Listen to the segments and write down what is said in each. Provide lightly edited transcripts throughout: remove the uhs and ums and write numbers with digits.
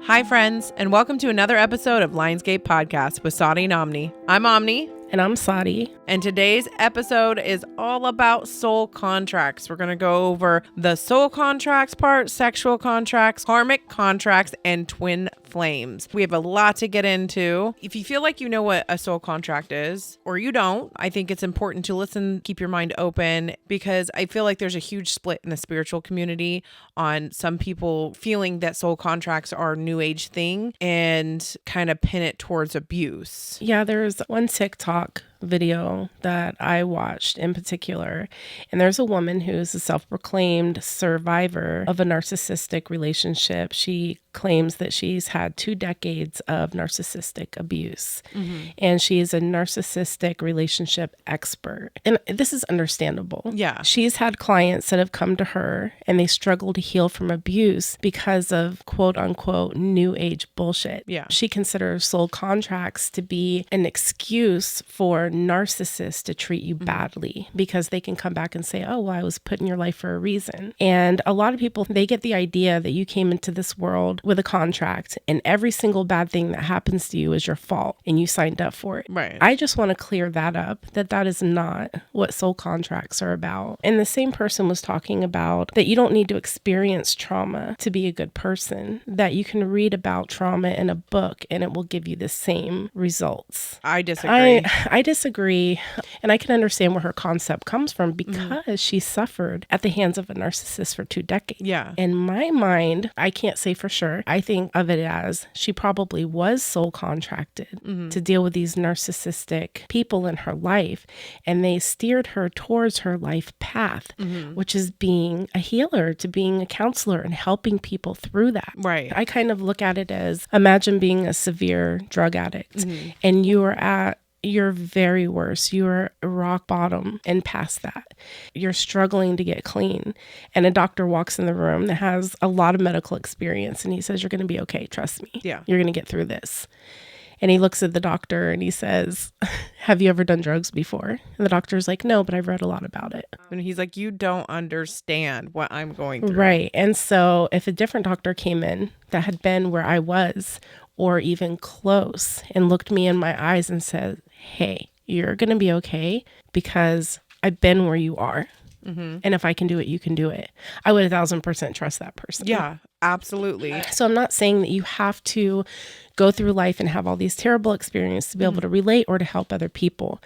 Hi, friends, and welcome to another episode of Lionsgate Podcast with Sahdi and Omni. I'm Omni. And I'm Sahdi. And today's episode is all about soul contracts. We're going to go over the soul contracts part, sexual contracts, karmic contracts, and twin flames. We have a lot to get into. If you feel like you know what a soul contract is, or you don't, I think it's important to listen, keep your mind open, because I feel like there's a huge split in the spiritual community on some people feeling that soul contracts are a new age thing and kind of pin it towards abuse. Yeah, there's one TikTok video that I watched in particular, and there's a woman who's a self-proclaimed survivor of a narcissistic relationship. She claims that she's had 2 decades of narcissistic abuse, and she is a narcissistic relationship expert, and this is understandable. Yeah, she's had clients that have come to her and they struggle to heal from abuse because of quote unquote new age bullshit. Yeah, she considers soul contracts to be an excuse for narcissists to treat you badly because they can come back and say, oh, well, I was put in your life for a reason. And a lot of people, they get the idea that you came into this world with a contract and every single bad thing that happens to you is your fault and you signed up for it. Right. I just want to clear that up, that is not what soul contracts are about. And the same person was talking about that you don't need to experience trauma to be a good person, that you can read about trauma in a book and it will give you the same results. I disagree. I disagree. And I can understand where her concept comes from because she suffered at the hands of a narcissist for 2 decades. Yeah. In my mind, I can't say for sure. I think of it as she probably was soul contracted to deal with these narcissistic people in her life. And they steered her towards her life path, which is being a healer, to being a counselor and helping people through that. Right. I kind of look at it as, imagine being a severe drug addict and you are at your very worst, you're rock bottom and past that. You're struggling to get clean. And a doctor walks in the room that has a lot of medical experience and he says, you're going to be okay. Trust me. Yeah. You're going to get through this. And he looks at the doctor and he says, have you ever done drugs before? And the doctor's like, no, but I've read a lot about it. And he's like, you don't understand what I'm going through. Right. And so if a different doctor came in that had been where I was or even close and looked me in my eyes and said, hey, you're going to be okay because I've been where you are. And if I can do it, you can do it. I would 1,000% trust that person. Yeah, absolutely. So I'm not saying that you have to go through life and have all these terrible experiences to be able to relate or to help other people.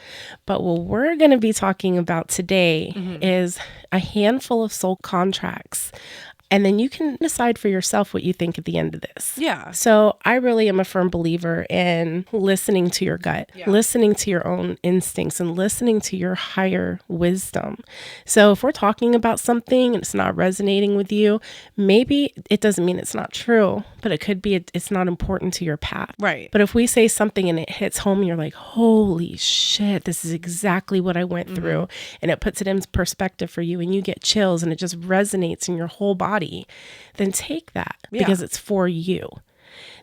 But what we're going to be talking about today is a handful of soul contracts. And then you can decide for yourself what you think at the end of this. Yeah. So I really am a firm believer in listening to your gut, listening to your own instincts, and listening to your higher wisdom. So if we're talking about something and it's not resonating with you, maybe it doesn't mean it's not true, but it could be it's not important to your path. Right. But if we say something and it hits home and you're like, holy shit, this is exactly what I went through. And it puts it in perspective for you and you get chills and it just resonates in your whole body. Then take that because it's for you.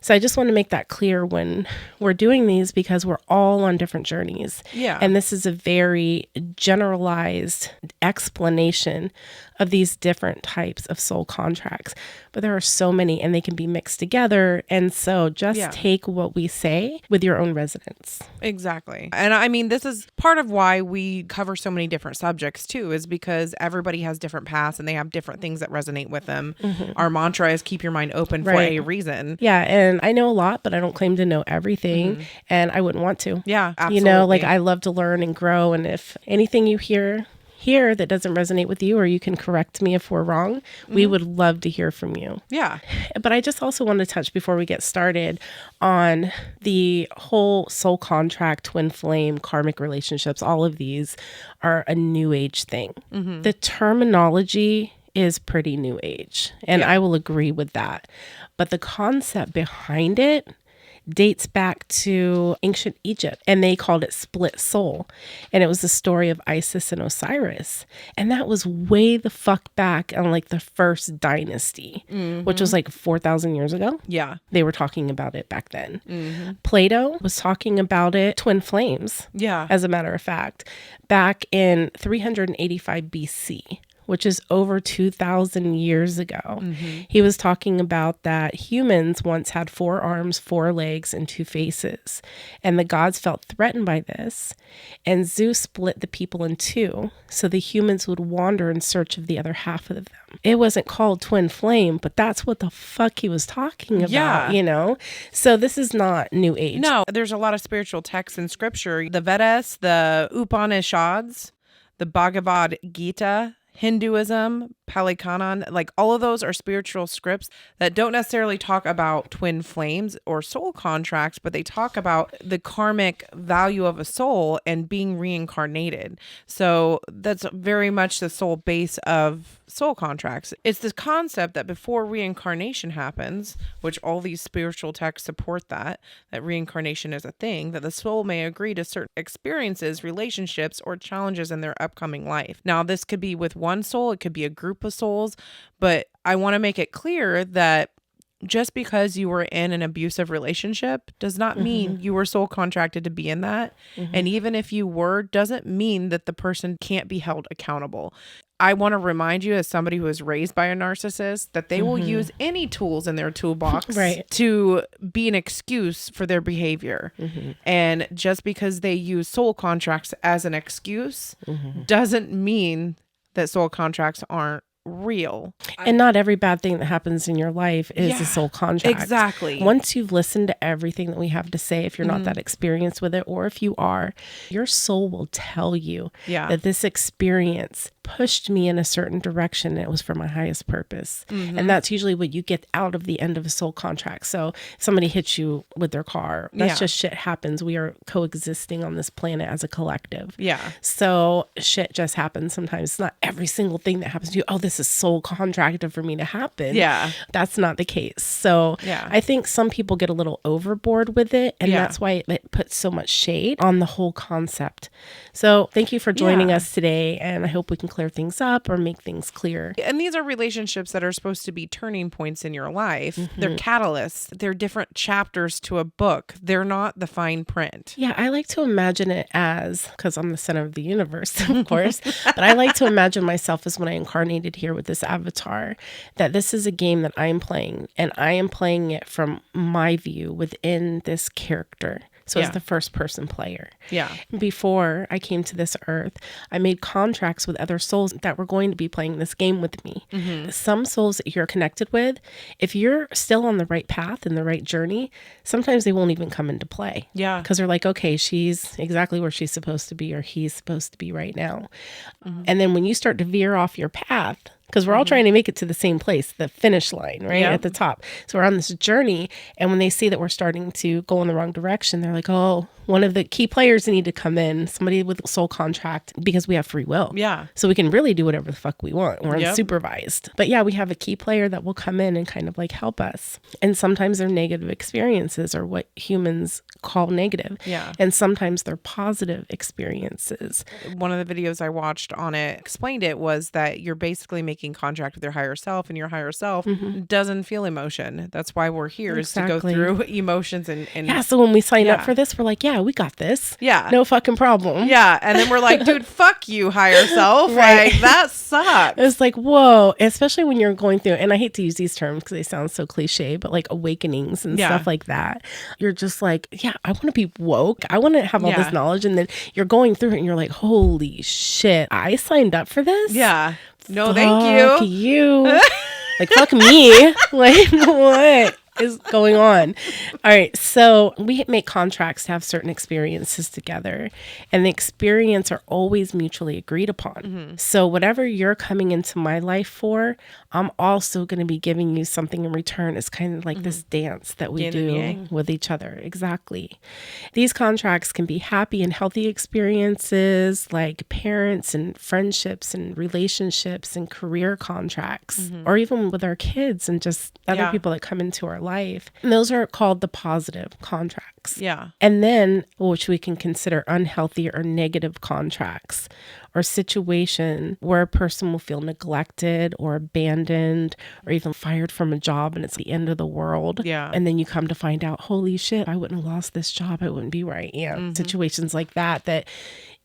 So I just want to make that clear when we're doing these because we're all on different journeys. Yeah. And this is a very generalized explanation of these different types of soul contracts. But there are so many and they can be mixed together. And so just take what we say with your own resonance. Exactly. And I mean, this is part of why we cover so many different subjects too, is because everybody has different paths and they have different things that resonate with them. Our mantra is keep your mind open for a reason. Yeah. And I know a lot, but I don't claim to know everything. And I wouldn't want to. Yeah, absolutely. You know, like I love to learn and grow. And if anything you hear here that doesn't resonate with you, or you can correct me if we're wrong, we would love to hear from you. Yeah. But I just also want to touch before we get started on the whole soul contract, twin flame, karmic relationships. All of these are a new age thing. The terminology is pretty new age, and I will agree with that. But the concept behind it dates back to ancient Egypt, and they called it split soul. And it was the story of Isis and Osiris. And that was way the fuck back on like the first dynasty, which was like 4,000 years ago. Yeah. They were talking about it back then. Plato was talking about it, twin flames. Yeah. As a matter of fact, back in 385 BC. which is over 2,000 years ago. He was talking about that humans once had 4 arms, 4 legs, and 2 faces. And the gods felt threatened by this. And Zeus split the people in 2, so the humans would wander in search of the other half of them. It wasn't called twin flame, but that's what the fuck he was talking about, you know? So this is not New Age. No, there's a lot of spiritual texts in scripture. The Vedas, the Upanishads, the Bhagavad Gita, Hinduism, Pali Canon, like all of those are spiritual scripts that don't necessarily talk about twin flames or soul contracts, but they talk about the karmic value of a soul and being reincarnated. So that's very much the soul base of soul contracts. It's this concept that before reincarnation happens, which all these spiritual texts support that reincarnation is a thing, that the soul may agree to certain experiences, relationships, or challenges in their upcoming life. Now, this could be with one soul, it could be a group of souls, but I want to make it clear that just because you were in an abusive relationship does not mean you were soul contracted to be in that. And even if you were, doesn't mean that the person can't be held accountable. I want to remind you, as somebody who was raised by a narcissist, that they will use any tools in their toolbox to be an excuse for their behavior. And just because they use soul contracts as an excuse doesn't mean that soul contracts aren't real. And not every bad thing that happens in your life is a soul contract. Exactly. Once you've listened to everything that we have to say, if you're not that experienced with it, or if you are, your soul will tell you that this experience pushed me in a certain direction and it was for my highest purpose. And that's usually what you get out of the end of a soul contract. So somebody hits you with their car. That's just shit happens. We are coexisting on this planet as a collective. So shit just happens sometimes. It's not every single thing that happens to you. Oh, this is soul contracted for me to happen. That's not the case. So I think some people get a little overboard with it. And that's why it puts so much shade on the whole concept. So thank you for joining us today. And I hope we can clear things up or make things clear. And these are relationships that are supposed to be turning points in your life. They're catalysts. They're different chapters to a book. They're not the fine print. Yeah, I like to imagine it as, because I'm the center of the universe, of course, but I like to imagine myself as when I incarnated here with this avatar, that this is a game that I'm playing, and I am playing it from my view within this character. So as the first person player. Before I came to this earth, I made contracts with other souls that were going to be playing this game with me. Some souls that you're connected with, if you're still on the right path and the right journey, sometimes they won't even come into play. Because they're like, okay, she's exactly where she's supposed to be, or he's supposed to be right now. And then when you start to veer off your path, because we're all trying to make it to the same place, the finish line, right? At the top. So we're on this journey. And when they see that we're starting to go in the wrong direction, they're like, oh, one of the key players need to come in, somebody with a soul contract, because we have free will. So we can really do whatever the fuck we want. We're unsupervised. But we have a key player that will come in and kind of like help us. And sometimes their negative experiences are what humans call negative. And sometimes they're positive experiences. One of the videos I watched on it explained it was that you're basically making contract with your higher self, and your higher self doesn't feel emotion. That's why we're here, is to go through emotions and so when we sign up for this, we're like, we got this. No fucking problem. And then we're like, dude, fuck you, higher self. Like, that sucks. It's like, whoa. Especially when you're going through, and I hate to use these terms because they sound so cliche, but like awakenings and stuff like that. You're just like, I want to be woke. I want to have all this knowledge. And then you're going through it and you're like, holy shit, I signed up for this? No, thank you. Like, fuck me. Like, what is going on? All right. So we make contracts to have certain experiences together, and the experience are always mutually agreed upon. So whatever you're coming into my life for, I'm also going to be giving you something in return. It's kind of like this dance that we do with each other. Exactly. These contracts can be happy and healthy experiences like parents and friendships and relationships and career contracts, or even with our kids and just other people that come into our life. And those are called the positive contracts. And then, which we can consider unhealthy or negative contracts, or situation where a person will feel neglected or abandoned or even fired from a job and it's the end of the world. And then you come to find out, holy shit, I wouldn't have lost this job. I wouldn't be where I am. Situations like that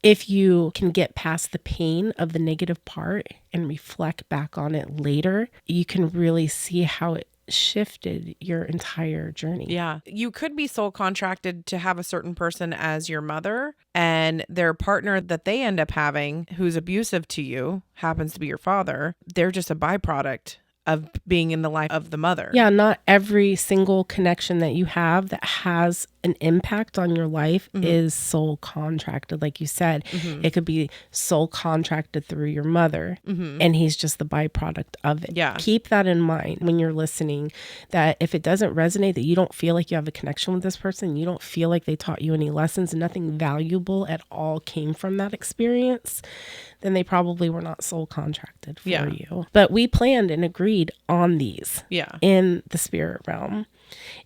if you can get past the pain of the negative part and reflect back on it later, you can really see how it shifted your entire journey. Yeah. You could be soul contracted to have a certain person as your mother, and their partner that they end up having who's abusive to you happens to be your father. They're just a byproduct of being in the life of the mother. Yeah, not every single connection that you have that has an impact on your life is soul contracted. Like you said, it could be soul contracted through your mother, and he's just the byproduct of it. Yeah. Keep that in mind when you're listening, that if it doesn't resonate, that you don't feel like you have a connection with this person, you don't feel like they taught you any lessons, nothing valuable at all came from that experience, then they probably were not soul contracted for you. But we planned and agreed on these in the spirit realm.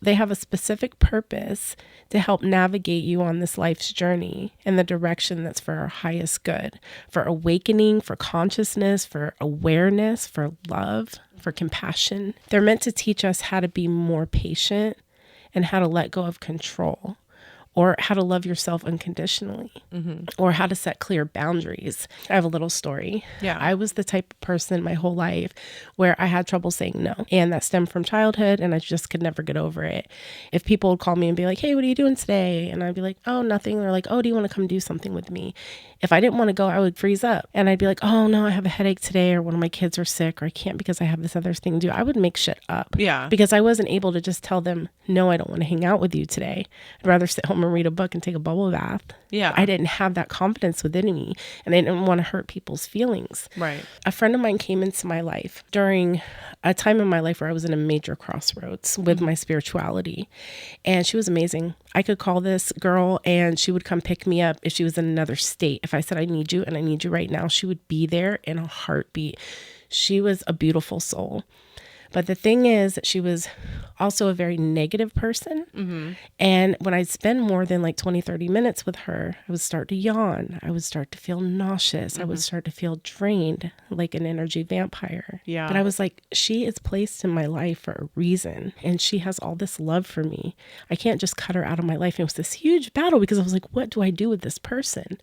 They have a specific purpose to help navigate you on this life's journey in the direction that's for our highest good, for awakening, for consciousness, for awareness, for love, for compassion. They're meant to teach us how to be more patient and how to let go of control, or how to love yourself unconditionally, or how to set clear boundaries. I have a little story. Yeah. I was the type of person my whole life where I had trouble saying no. And that stemmed from childhood, and I just could never get over it. If people would call me and be like, hey, what are you doing today? And I'd be like, oh, nothing. They're like, oh, do you want to come do something with me? If I didn't want to go, I would freeze up. And I'd be like, oh, no, I have a headache today, or one of my kids are sick, or I can't because I have this other thing to do. I would make shit up. Yeah. Because I wasn't able to just tell them, no, I don't want to hang out with you today. I'd rather sit home and read a book and take a bubble bath. Yeah. I didn't have that confidence within me, and I didn't want to hurt people's feelings. Right. A friend of mine came into my life during a time in my life where I was in a major crossroads with my spirituality, and she was amazing. I could call this girl and she would come pick me up if she was in another state. If I said, I need you and I need you right now, she would be there in a heartbeat. She was a beautiful soul. But the thing is that she was also a very negative person. And when I'd spend more than like 20, 30 minutes with her, I would start to yawn. I would start to feel nauseous. I would start to feel drained like an energy vampire. Yeah. But I was like, she is placed in my life for a reason. And she has all this love for me. I can't just cut her out of my life. And it was this huge battle because I was like, what do I do with this person?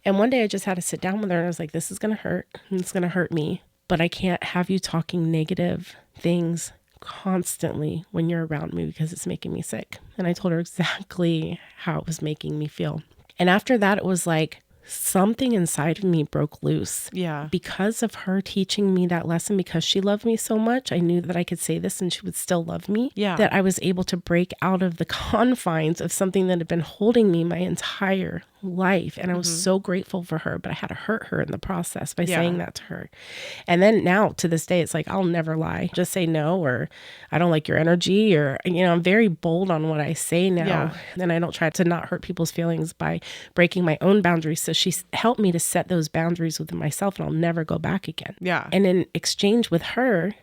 And one day I just had to sit down with her and I was like, this is going to hurt. And it's going to hurt me. But I can't have you talking negative things constantly when you're around me because it's making me sick. And I told her exactly how it was making me feel. And after that, it was like something inside of me broke loose. Yeah. Because of her teaching me that lesson, because she loved me so much, I knew that I could say this and she would still love me. Yeah. That I was able to break out of the confines of something that had been holding me my entire life. And I was so grateful for her, but I had to hurt her in the process by saying that to her. And then now to this day, it's like, I'll never lie. Just say no, or I don't like your energy, or, you know, I'm very bold on what I say now. Yeah. And I don't try to not hurt people's feelings by breaking my own boundaries. So she's helped me to set those boundaries within myself, and I'll never go back again. Yeah. And in exchange with her,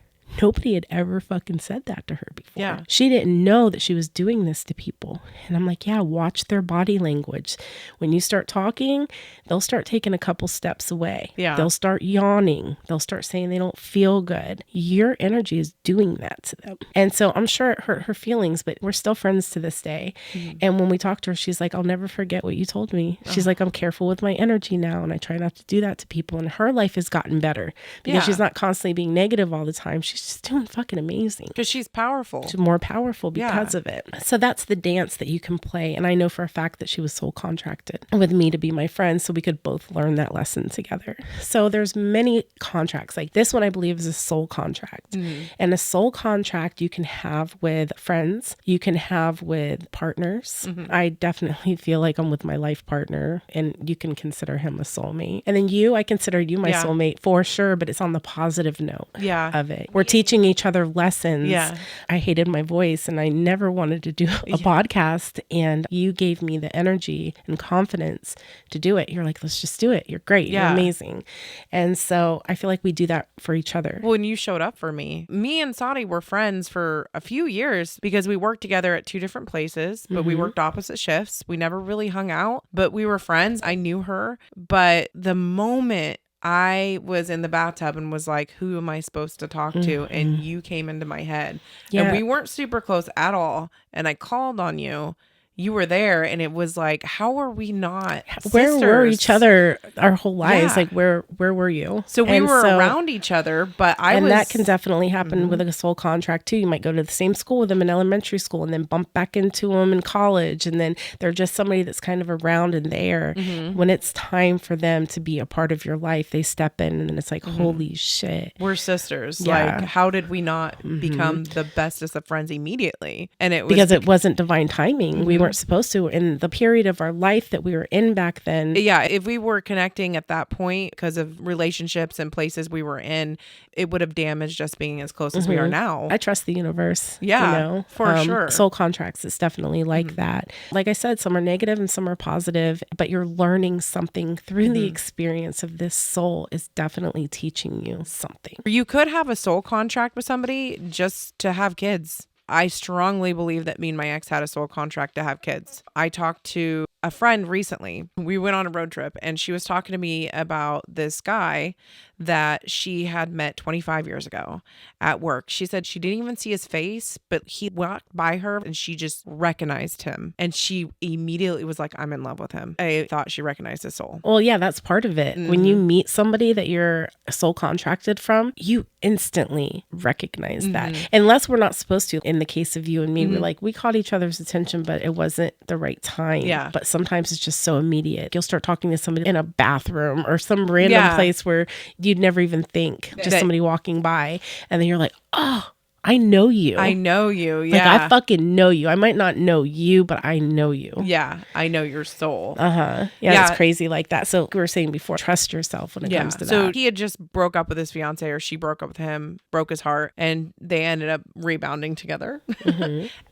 nobody had ever fucking said that to her before. Yeah. She didn't know that she was doing this to people. And I'm like, yeah, watch their body language. When you start talking, they'll start taking a couple steps away. Yeah. They'll start yawning. They'll start saying they don't feel good. Your energy is doing that to them. And so I'm sure it hurt her feelings, but we're still friends to this day. And when we talk to her, she's like, I'll never forget what you told me. She's like, I'm careful with my energy now, and I try not to do that to people. And her life has gotten better because she's not constantly being negative all the time. She's just doing fucking amazing. Because she's powerful. She's more powerful because of it. So that's the dance that you can play. And I know for a fact that she was soul contracted with me to be my friend, so we could both learn that lesson together. So there's many contracts. Like this one, I believe, is a soul contract. And a soul contract you can have with friends. You can have with partners. I definitely feel like I'm with my life partner, and you can consider him a soulmate. And then you, I consider you my soulmate for sure, but it's on the positive note of it. We're teaching each other lessons. Yeah. I hated my voice and I never wanted to do a podcast, and you gave me the energy and confidence to do it. You're like, let's just do it. You're great. You're amazing. And so I feel like we do that for each other. When you showed up for me and Sahdi were friends for a few years because we worked together at two different places, but we worked opposite shifts. We never really hung out, but we were friends. I knew her, but the moment I was in the bathtub and was like, who am I supposed to talk to? And you came into my head. And we weren't super close at all. And I called on you. you were there, and it was like, how are we not Where were sisters? each other our whole lives? Yeah. Like, where were you? So we And were around each other, but and that can definitely happen with a soul contract too. You might go to the same school with them in elementary school and then bump back into them in college. And then they're just somebody that's kind of around and there. When it's time for them to be a part of your life, they step in and it's like, holy shit. we're sisters. Yeah. Like, how did we not become the bestest of friends immediately? And it was Because it wasn't divine timing. We weren't supposed to. In the period of our life that we were in back then. yeah, if we were connecting at that point because of relationships and places we were in, it would have damaged us being as close as we are now. I trust the universe. Yeah, you know? for sure. Soul contracts is definitely like that. Like I said, some are negative and some are positive, but you're learning something through the experience of this soul is definitely teaching you something. You could have a soul contract with somebody just to have kids. I strongly believe that me and my ex had a soul contract to have kids. I talked to a friend recently. We went on a road trip and she was talking to me about this guy that she had met 25 years ago at work. She said she didn't even see his face, but he walked by her and she just recognized him. And she immediately was like, I'm in love with him. I thought she recognized his soul. Well, yeah, that's part of it. When you meet somebody that you're soul contracted from, you instantly recognize that. Unless we're not supposed to. In the case of you and me, we're like, we caught each other's attention, but it wasn't the right time. Yeah. But sometimes it's just so immediate. You'll start talking to somebody in a bathroom or some random place where you'd never even think, just somebody walking by. And then you're like, oh, I know you. I know you. Like, Yeah. I fucking know you. I might not know you, but I know you. Yeah. I know your soul. Yeah, it's crazy like that. So we were saying before, trust yourself when it comes to So that. he had just broke up with his fiance, or she broke up with him, broke his heart, and they ended up rebounding together.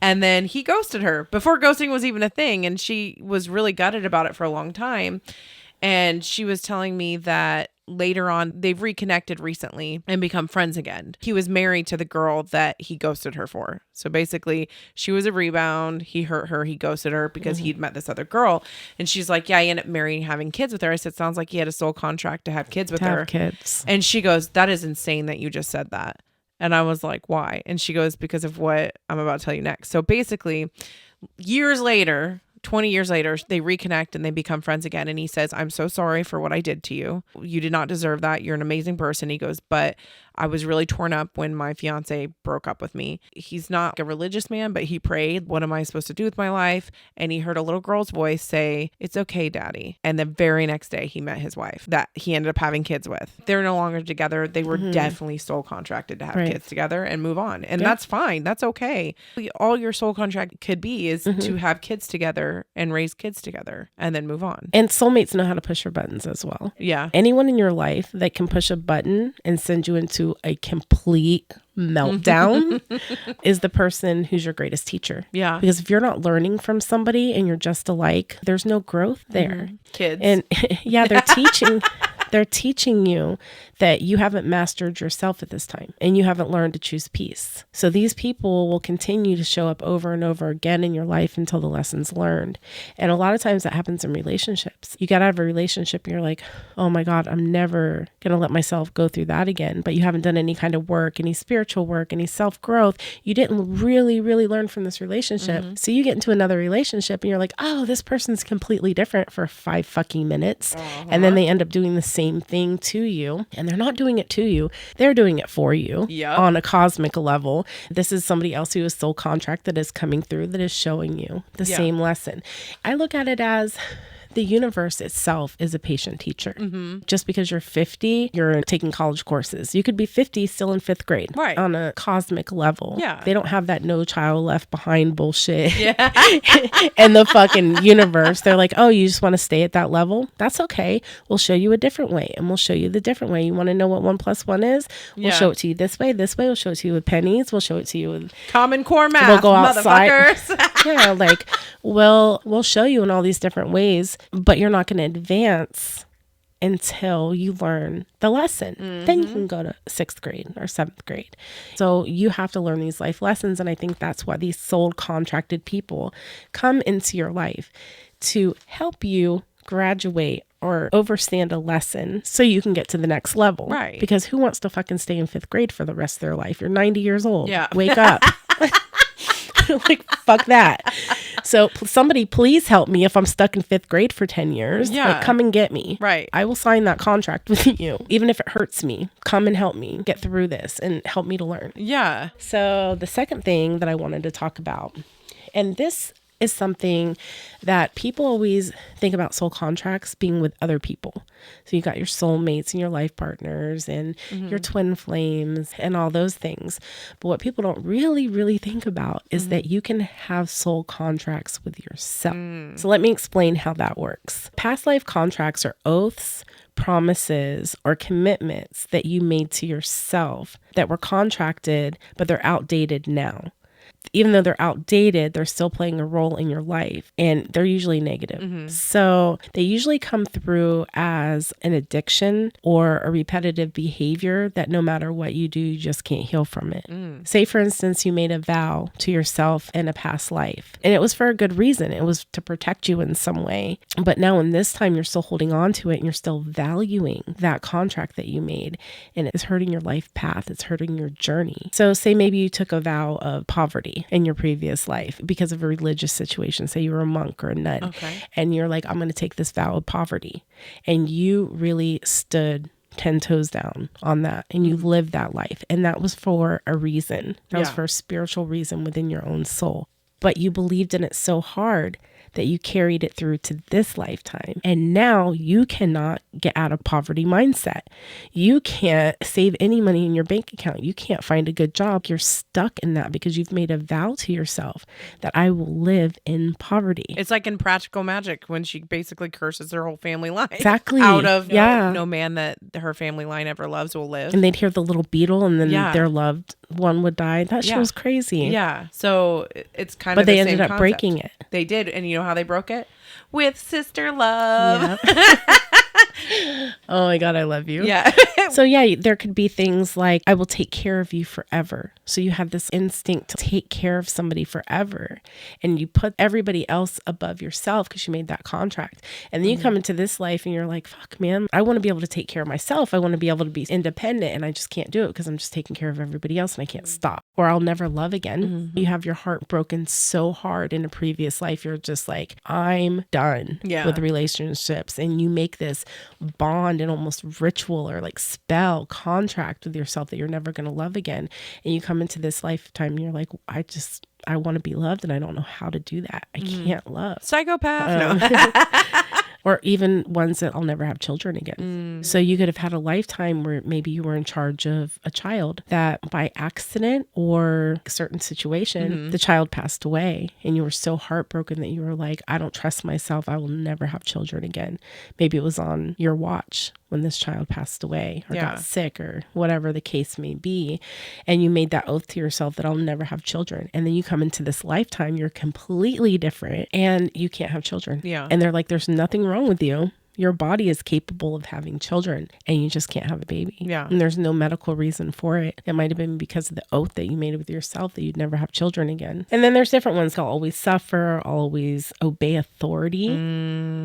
And then he ghosted her before ghosting was even a thing. And she was really gutted about it for a long time. And she was telling me that later on, they've reconnected recently and become friends again. He was married to the girl that he ghosted her for. So basically, she was a rebound. He hurt her. He ghosted her because he'd met this other girl. And she's like, yeah, he ended up marrying, having kids with her. I said, sounds like he had a soul contract to have kids with her. Have kids. And she goes, that is insane that you just said that. And I was like, why? And she goes, because of what I'm about to tell you next. So basically, years later, 20 years later, they reconnect and they become friends again. And he says, I'm so sorry for what I did to you. You did not deserve that. You're an amazing person. He goes, but I was really torn up when my fiance broke up with me. He's not a religious man, but he prayed, what am I supposed to do with my life? And he heard a little girl's voice say, it's okay, daddy. And the very next day he met his wife that he ended up having kids with. They're no longer together. They were definitely soul contracted to have kids together and move on. And that's fine. That's okay. All your soul contract could be is to have kids together and raise kids together and then move on. And soulmates know how to push your buttons as well. Yeah. Anyone in your life that can push a button and send you into a complete meltdown is the person who's your greatest teacher. Yeah. Because if you're not learning from somebody and you're just alike, there's no growth there. Kids. And yeah, they're teaching you that you haven't mastered yourself at this time and you haven't learned to choose peace. So these people will continue to show up over and over again in your life until the lesson's learned. And a lot of times that happens in relationships. You got out of a relationship and you're like, oh my God, I'm never going to let myself go through that again. But you haven't done any kind of work, any spiritual work, any self-growth. You didn't really learn from this relationship. So you get into another relationship and you're like, oh, this person's completely different for 5 fucking minutes. And then they end up doing the same thing to you. And they're not doing it to you. They're doing it for you on a cosmic level. This is somebody else who is soul contract that is coming through that is showing you the same lesson. I look at it as the universe itself is a patient teacher. Just because you're 50, you're taking college courses. You could be 50 still in 5th grade on a cosmic level. They don't have that no child left behind bullshit in the fucking universe. They're like, oh, you just want to stay at that level? That's okay. We'll show you a different way and we'll show you the different way. You want to know what 1 + 1 is? We'll show it to you this way. We'll show it to you with pennies. We'll show it to you with Common Core math, we'll go outside. motherfuckers. Yeah, like, we'll show you in all these different ways, but you're not going to advance until you learn the lesson. Then you can go to 6th grade or 7th grade. So you have to learn these life lessons. And I think that's why these soul contracted people come into your life to help you graduate or overstand a lesson so you can get to the next level. Right. Because who wants to fucking stay in 5th grade for the rest of their life? You're 90 years old. Yeah. Wake up. Like, fuck that. So somebody please help me if I'm stuck in 5th grade for 10 years. Yeah. Like, come and get me. Right. I will sign that contract with you. Even if it hurts me, come and help me get through this and help me to learn. Yeah. So the second thing that I wanted to talk about, and this is something that people always think about soul contracts being with other people. So you got your soulmates and your life partners and your twin flames and all those things. But what people don't really think about is that you can have soul contracts with yourself. So let me explain how that works. Past life contracts are oaths, promises, or commitments that you made to yourself that were contracted, but they're outdated now. Even though they're outdated, they're still playing a role in your life, and they're usually negative. So they usually come through as an addiction or a repetitive behavior that no matter what you do, you just can't heal from it. Say, for instance, you made a vow to yourself in a past life, and it was for a good reason. It was to protect you in some way. But now in this time, you're still holding on to it, and you're still valuing that contract that you made, and it's hurting your life path. It's hurting your journey. So say maybe you took a vow of poverty in your previous life because of a religious situation. Say you were a monk or a nun, and you're like, I'm going to take this vow of poverty. And you really stood 10 toes down on that, and you lived that life. And that was for a reason. That was for a spiritual reason within your own soul. But you believed in it so hard that you carried it through to this lifetime. And now you cannot get out of poverty mindset. You can't save any money in your bank account. You can't find a good job. You're stuck in that because you've made a vow to yourself that I will live in poverty. It's like in Practical Magic when she basically curses her whole family line. Exactly. Out of no man that her family line ever loves will live. And they'd hear the little beetle, and then their loved one would die. That shit was crazy. Yeah. So it's kind but of the they same ended up concept. breaking it. They did. And you know how they broke it? With sister love. Oh my God, I love you. Yeah. So yeah, there could be things like, I will take care of you forever. So you have this instinct to take care of somebody forever. And you put everybody else above yourself because you made that contract. And then you come into this life and you're like, fuck, man, I want to be able to take care of myself. I want to be able to be independent, and I just can't do it because I'm just taking care of everybody else and I can't stop, or I'll never love again. You have your heart broken so hard in a previous life. You're just like, I'm done with relationships. And you make this bond and almost ritual or like spell contract with yourself that you're never going to love again. And you come into this lifetime and you're like, I want to be loved, and I don't know how to do that. I can't love. Psychopath. No. Or even ones that I'll never have children again. So you could have had a lifetime where maybe you were in charge of a child that by accident or a certain situation, the child passed away, and you were so heartbroken that you were like, I don't trust myself. I will never have children again. Maybe it was on your watch when this child passed away or got sick or whatever the case may be. And you made that oath to yourself that I'll never have children. And then you come into this lifetime, you're completely different and you can't have children. Yeah. And they're like, there's nothing wrong with you. Your body is capable of having children, and you just can't have a baby. Yeah. And there's no medical reason for it. It might have been because of the oath that you made with yourself that you'd never have children again. And then there's different ones. I'll always suffer. I'll always obey authority.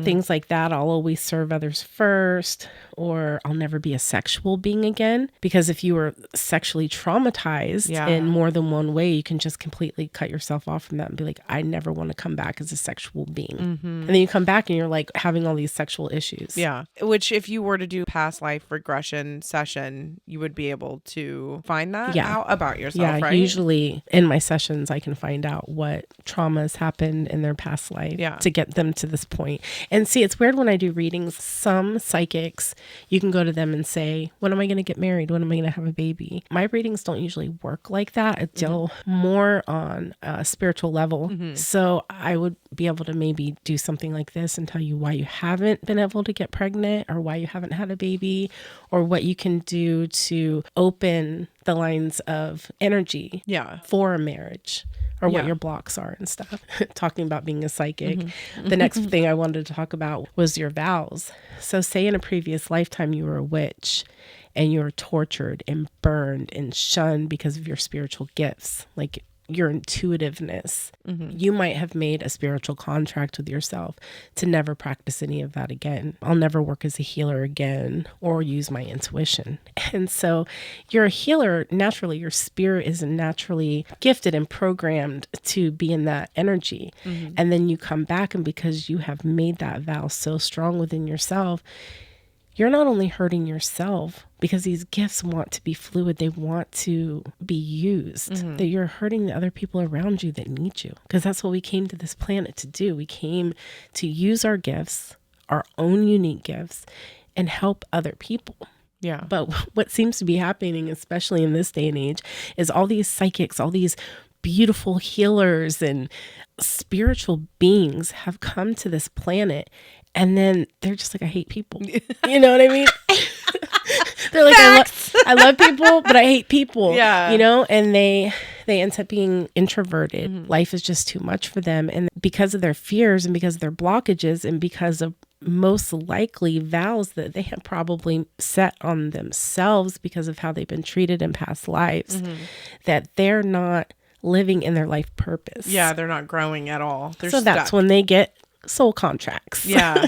Things like that. I'll always serve others first, or I'll never be a sexual being again. Because if you were sexually traumatized in more than one way, you can just completely cut yourself off from that and be like, I never want to come back as a sexual being. And then you come back and you're like having all these sexual issues. Yeah. Which if you were to do past life regression session, you would be able to find that out about yourself, right? Usually in my sessions, I can find out what traumas happened in their past life to get them to this point. And see, it's weird when I do readings, some psychics, you can go to them and say, when am I going to get married? When am I going to have a baby? My readings don't usually work like that. I deal more on a spiritual level. So I would be able to maybe do something like this and tell you why you haven't been able to get pregnant, or why you haven't had a baby, or what you can do to open the lines of energy for a marriage, or what your blocks are and stuff. Talking about being a psychic. The next thing I wanted to talk about was your vows. So say in a previous lifetime you were a witch and you were tortured and burned and shunned because of your spiritual gifts. Like your intuitiveness. You might have made a spiritual contract with yourself to never practice any of that again. I'll never work as a healer again or use my intuition. And so you're a healer naturally. Your spirit is naturally gifted and programmed to be in that energy. And then you come back, and because you have made that vow so strong within yourself, you're not only hurting yourself, because these gifts want to be fluid, they want to be used, that you're hurting the other people around you that need you. Because that's what we came to this planet to do. We came to use our gifts, our own unique gifts, and help other people. Yeah. But what seems to be happening, especially in this day and age, is all these psychics, all these beautiful healers and spiritual beings have come to this planet, and then they're just like, I hate people. You know what I mean? They're like, I love people, but I hate people. Yeah. You know, and they end up being introverted. Life is just too much for them. And because of their fears and because of their blockages and because of most likely vows that they have probably set on themselves because of how they've been treated in past lives, that they're not living in their life purpose. Yeah, they're not growing at all. They're so stuck. That's when they get soul contracts. Yeah.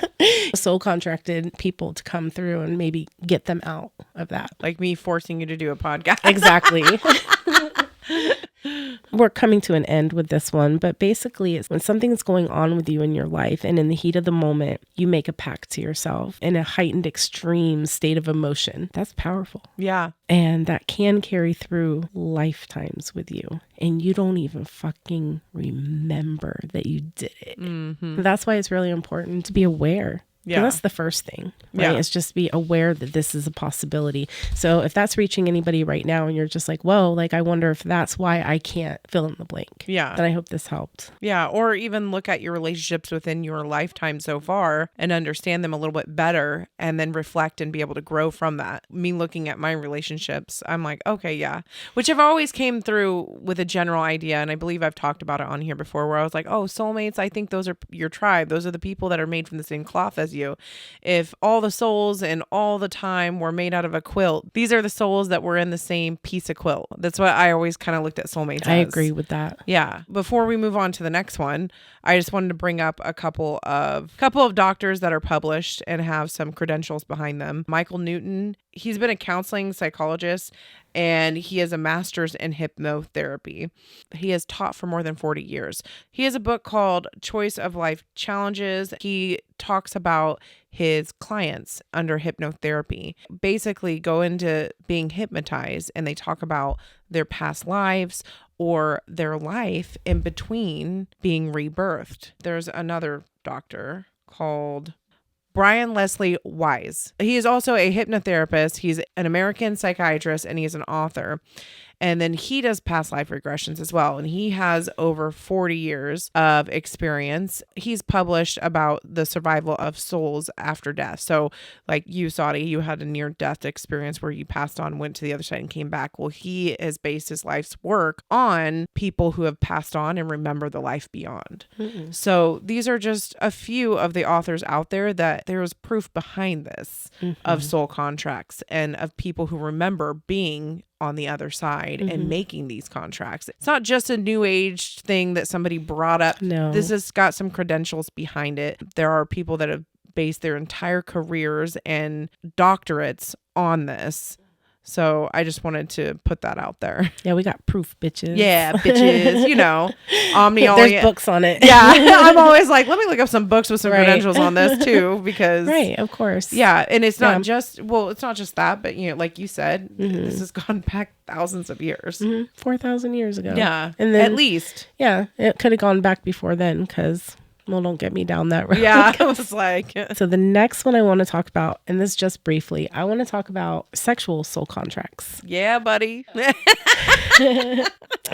Soul contracted people to come through and maybe get them out of that. Like me forcing you to do a podcast. Exactly. We're coming to an end with this one, but basically it's when something's going on with you in your life and in the heat of the moment, you make a pact to yourself in a heightened extreme state of emotion. That's powerful. Yeah. And that can carry through lifetimes with you. And you don't even fucking remember that you did it. That's why it's really important to be aware. Yeah. That's the first thing, right? Yeah. It's just be aware that this is a possibility. So if that's reaching anybody right now and you're just like, whoa, like, I wonder if that's why I can't fill in the blank. Yeah. Then I hope this helped. Yeah. Or even look at your relationships within your lifetime so far and understand them a little bit better and then reflect and be able to grow from that. Me looking at my relationships, I'm like, okay, yeah. Which I've always came through with a general idea. And I believe I've talked about it on here before where I was like, oh, soulmates, I think those are your tribe. Those are the people that are made from the same cloth as you. If all the souls and all the time were made out of a quilt, these are the souls that were in the same piece of quilt. That's what I always kind of looked at soulmates I as. agree with that. Yeah. Before we move on to the next one, I just wanted to bring up a couple of doctors that are published and have some credentials behind them. Michael Newton, he's been a counseling psychologist and he has a master's in hypnotherapy. He has taught for more than 40 years. He has a book called Choice of Life Challenges. He talks about his clients under hypnotherapy basically go into being hypnotized, and they talk about their past lives or their life in between being rebirthed. There's another doctor called Brian Leslie Wise. He is also a hypnotherapist. He's an American psychiatrist and he's an author. And then he does past life regressions as well. And he has over 40 years of experience. He's published about the survival of souls after death. So like you, Sahdi, you had a near-death experience where you passed on, went to the other side and came back. Well, he has based his life's work on people who have passed on and remember the life beyond. Mm-hmm. So these are just a few of the authors out there that there is proof behind this of soul contracts and of people who remember being on the other side and making these contracts. It's not just a new age thing that somebody brought up. No. This has got some credentials behind it. There are people that have based their entire careers and doctorates on this. So I just wanted to put that out there. Yeah, we got proof, bitches. Yeah, bitches. You know, Omni. There's books on it. Yeah, I'm always like, let me look up some books with some credentials on this too, because right, of course. Yeah, and it's not just it's not just that, but you know, like you said, this has gone back thousands of years, 4,000 years ago. Yeah, and then, at least. Yeah, it could have gone back before then because. Well, don't get me down that road. Yeah, I was like. So the next one I want to talk about, and this just briefly, I want to talk about sexual soul contracts. Yeah, buddy.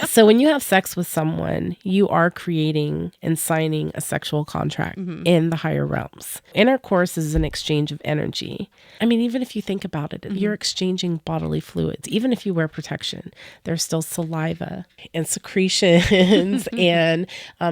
So when you have sex with someone, you are creating and signing a sexual contract in the higher realms. Intercourse is an exchange of energy. I mean, even if you think about it, you're exchanging bodily fluids. Even if you wear protection, there's still saliva and secretions and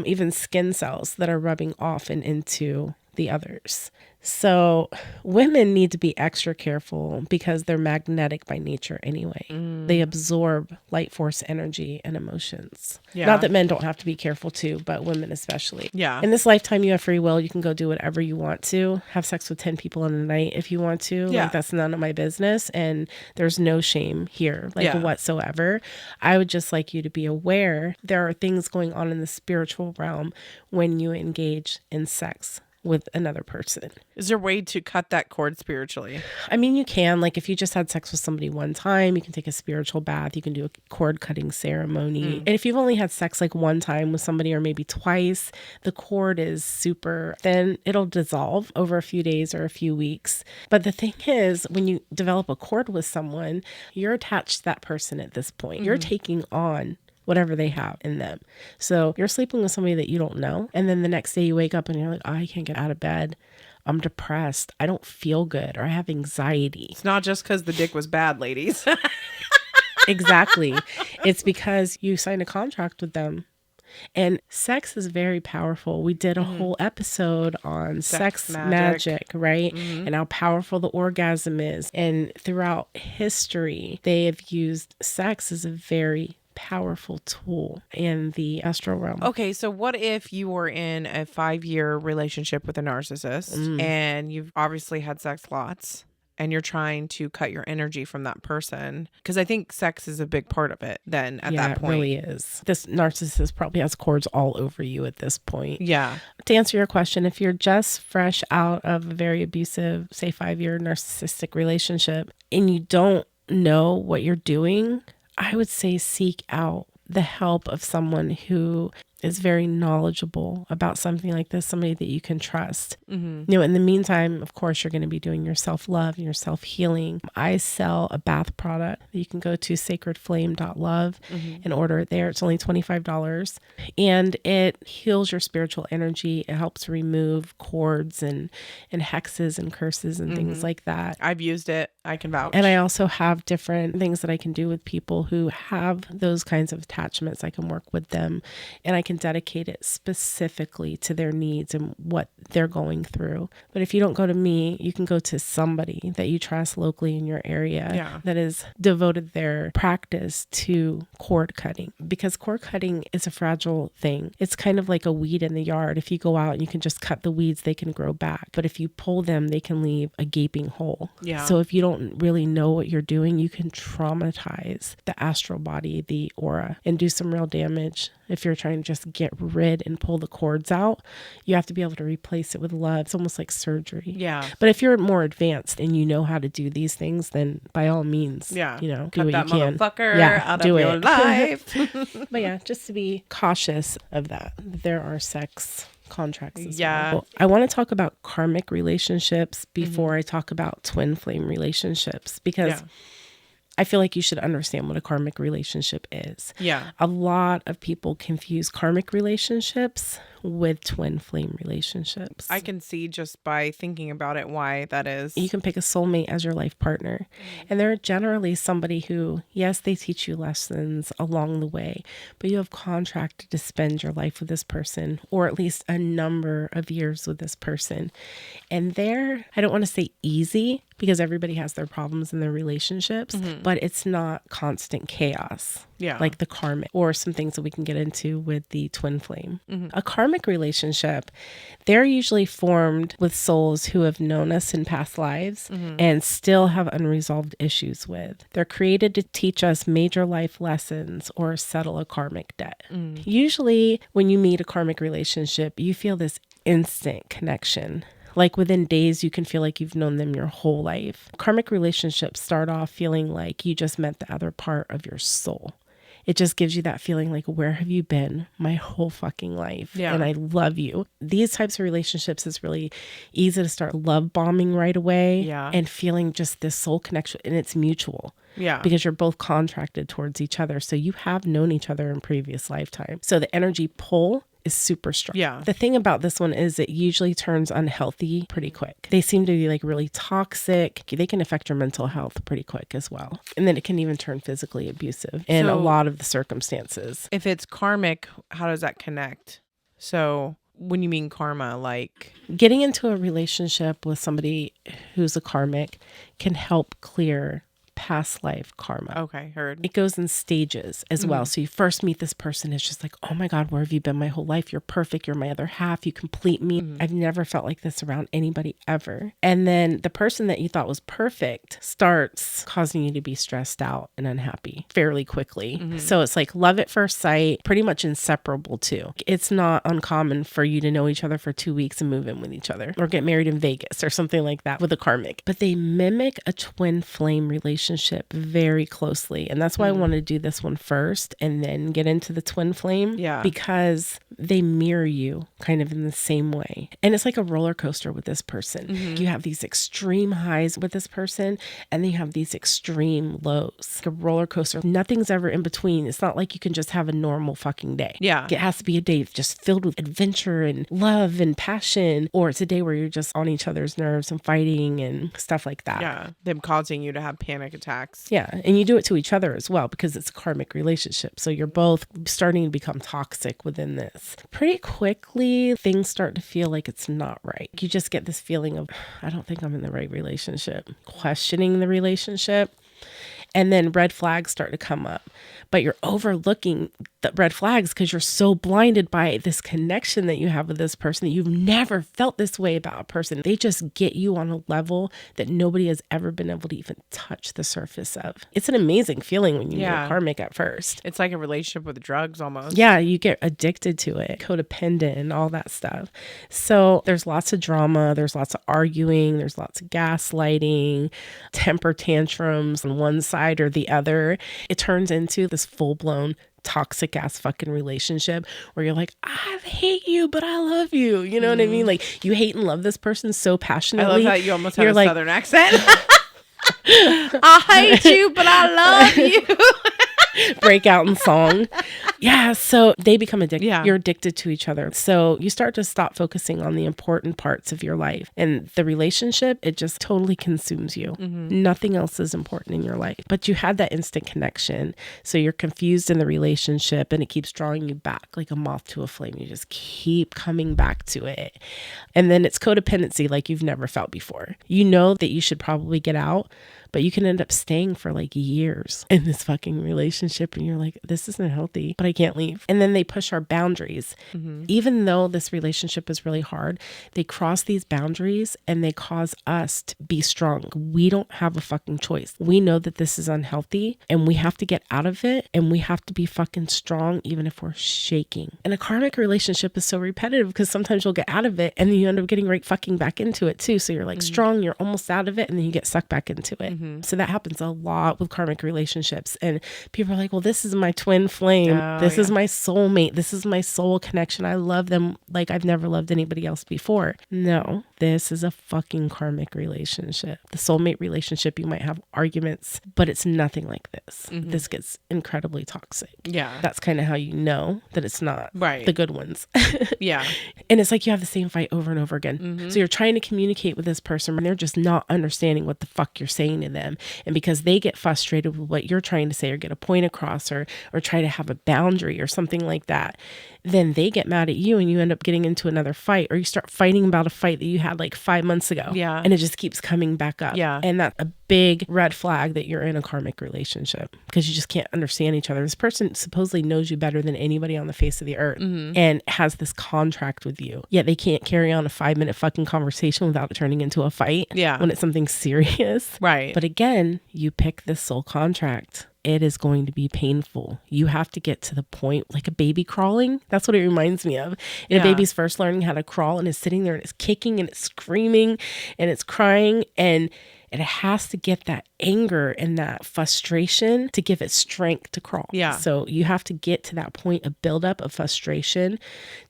even skin cells that are rubbing off and into the others. So women need to be extra careful because they're magnetic by nature anyway. They absorb light force energy and emotions. Yeah. Not that men don't have to be careful too, but women especially. Yeah. In this lifetime, you have free will. You can go do whatever you want to. Have sex with 10 people in a night if you want to. Yeah. Like, that's none of my business. And there's no shame here, like Yeah. whatsoever. I would just like you to be aware there are things going on in the spiritual realm when you engage in sex with another person. Is there a way to cut that cord spiritually? I mean, you can, like, if you just had sex with somebody one time, you can take a spiritual bath, you can do a cord cutting ceremony. And if you've only had sex like one time with somebody or maybe twice, the cord is super thin. It'll dissolve over a few days or a few weeks. But the thing is, when you develop a cord with someone, you're attached to that person at this point. You're taking on whatever they have in them. So you're sleeping with somebody that you don't know. And then the next day you wake up and you're like, oh, I can't get out of bed. I'm depressed. I don't feel good, or I have anxiety. It's not just because the dick was bad, ladies. Exactly. It's because you signed a contract with them. And sex is very powerful. We did a whole episode on sex magic, right? And how powerful the orgasm is. And throughout history, they have used sex as a very powerful tool in the astral realm. Okay, so what if you were in a 5-year relationship with a narcissist and you've obviously had sex lots and you're trying to cut your energy from that person? Because I think sex is a big part of it then at that point. It really is. This narcissist probably has cords all over you at this point. Yeah. To answer your question, if you're just fresh out of a very abusive, say 5-year narcissistic relationship and you don't know what you're doing, I would say seek out the help of someone who is very knowledgeable about something like this, somebody that you can trust. You know, in the meantime, of course, you're going to be doing your self-love and your self-healing. I sell a bath product that you can go to SACREDFLAME.LOVE and order it there. It's only $25 and it heals your spiritual energy. It helps remove cords and hexes and curses and things like that. I've used it. I can vouch. And I also have different things that I can do with people who have those kinds of attachments. I can work with them and I can dedicate it specifically to their needs and what they're going through. But if you don't go to me, you can go to somebody that you trust locally in your area that has devoted their practice to cord cutting, because cord cutting is a fragile thing. It's kind of like a weed in the yard. If you go out and you can just cut the weeds, they can grow back. But if you pull them, they can leave a gaping hole. Yeah. So if you don't really know what you're doing, you can traumatize the astral body, the aura, and do some real damage. If you're trying to just get rid and pull the cords out, you have to be able to replace it with love. It's almost like surgery. Yeah. But if you're more advanced and you know how to do these things, then by all means, do Cut what that you can. motherfucker out of your life. But yeah, just to be cautious of that. There are sex contracts as Yeah. well. I want to talk about karmic relationships before I talk about twin flame relationships, because I feel like you should understand what a karmic relationship is. Yeah. A lot of people confuse karmic relationships with twin flame relationships. I can see just by thinking about it why that is. You can pick a soulmate as your life partner. And they're generally somebody who, yes, they teach you lessons along the way, but you have contracted to spend your life with this person, or at least a number of years with this person. And they're, I don't want to say easy, because everybody has their problems in their relationships, but it's not constant chaos. Yeah. Like the karmic, or some things that we can get into with the twin flame. A karmic relationship, they're usually formed with souls who have known us in past lives and still have unresolved issues with. They're created to teach us major life lessons or settle a karmic debt. Usually when you meet a karmic relationship, you feel this instant connection. Like within days, you can feel like you've known them your whole life. Karmic relationships start off feeling like you just met the other part of your soul. It just gives you that feeling like, where have you been my whole fucking life? Yeah. And I love you. These types of relationships is really easy to start love bombing right away. Yeah. And feeling just this soul connection, and it's mutual. Yeah. Because you're both contracted towards each other. So you have known each other in previous lifetimes. So the energy pull is super strong. Yeah. The thing about this one is it usually turns unhealthy pretty quick. They seem to be like really toxic. They can affect your mental health pretty quick as well. And then it can even turn physically abusive in a lot of the circumstances. If it's karmic, how does that connect? So When you mean karma, like Getting into a relationship with somebody who's a karmic can help clear past life karma. okay, heard. It goes in stages as well. So you first meet this person, it's just like, oh my God, where have you been my whole life? You're perfect. You're my other half. You complete me. I've never felt like this around anybody ever. And then the person that you thought was perfect starts causing you to be stressed out and unhappy fairly quickly. So it's like love at first sight, pretty much inseparable too. It's not uncommon for you to know each other for 2 weeks and move in with each other or get married in Vegas or something like that with a karmic. But they mimic a twin flame relationship very closely. And that's why I want to do this one first and then get into the twin flame. Yeah. Because they mirror you kind of in the same way. And it's like a roller coaster with this person. You have these extreme highs with this person and then you have these extreme lows. Like a roller coaster. Nothing's ever in between. It's not like you can just have a normal fucking day. Yeah. It has to be a day just filled with adventure and love and passion, or it's a day where you're just on each other's nerves and fighting and stuff like that. Yeah. Them causing you to have panic attacks. Yeah. And you do it to each other as well because it's a karmic relationship. So you're both starting to become toxic within this. Pretty quickly, things start to feel like it's not right. You just get this feeling of, I don't think I'm in the right relationship, questioning the relationship. And then red flags start to come up, but you're overlooking the red flags because you're so blinded by this connection that you have with this person that you've never felt this way about a person. They just get you on a level that nobody has ever been able to even touch the surface of. It's an amazing feeling when you meet a karmic at first. It's like a relationship with drugs almost. Yeah, you get addicted to it, codependent and all that stuff. So there's lots of drama, there's lots of arguing, there's lots of gaslighting, temper tantrums on one side or the other. It turns into this full-blown toxic ass fucking relationship where you're like, I hate you, but I love you. You know what I mean? Like you hate and love this person so passionately. I love how you almost have a southern accent. I hate you, but I love you. Break out in song. Yeah, so they become addicted. Yeah. You're addicted to each other. So you start to stop focusing on the important parts of your life. And the relationship, it just totally consumes you. Nothing else is important in your life. But you had that instant connection. So you're confused in the relationship and it keeps drawing you back like a moth to a flame. You just keep coming back to it. And then it's codependency like you've never felt before. You know that you should probably get out, but you can end up staying for like years in this fucking relationship. And you're like, this isn't healthy, but I can't leave. And then they push our boundaries. Even though this relationship is really hard, they cross these boundaries and they cause us to be strong. We don't have a fucking choice. We know that this is unhealthy and we have to get out of it and we have to be fucking strong even if we're shaking. And a karmic relationship is so repetitive because sometimes you'll get out of it and then you end up getting right fucking back into it too. So you're like strong, you're almost out of it and then you get sucked back into it. So that happens a lot with karmic relationships. And people are like, well, this is my twin flame. This is my soulmate. This is my soul connection. I love them like I've never loved anybody else before. No, this is a fucking karmic relationship. The soulmate relationship, you might have arguments, but it's nothing like this. This gets incredibly toxic. Yeah. That's kind of how you know that it's not the good ones. Yeah. And it's like you have the same fight over and over again. So you're trying to communicate with this person and they're just not understanding what the fuck you're saying to them. And because they get frustrated with what you're trying to say or get a point across or try to have a boundary or something like that, then they get mad at you and you end up getting into another fight or you start fighting about a fight that you had like 5 months ago. Yeah. And it just keeps coming back up. Yeah. And that's a big red flag that you're in a karmic relationship because you just can't understand each other. This person supposedly knows you better than anybody on the face of the earth and has this contract with you. Yet they can't carry on a 5-minute fucking conversation without it turning into a fight. Yeah. When it's something serious. Right. But again, you pick this soul contract. It is going to be painful. You have to get to the point like a baby crawling. That's what it reminds me of. And a baby's first learning how to crawl and is sitting there and it's kicking and it's screaming and it's crying and it has to get that anger and that frustration to give it strength to crawl. Yeah. So you have to get to that point of buildup of frustration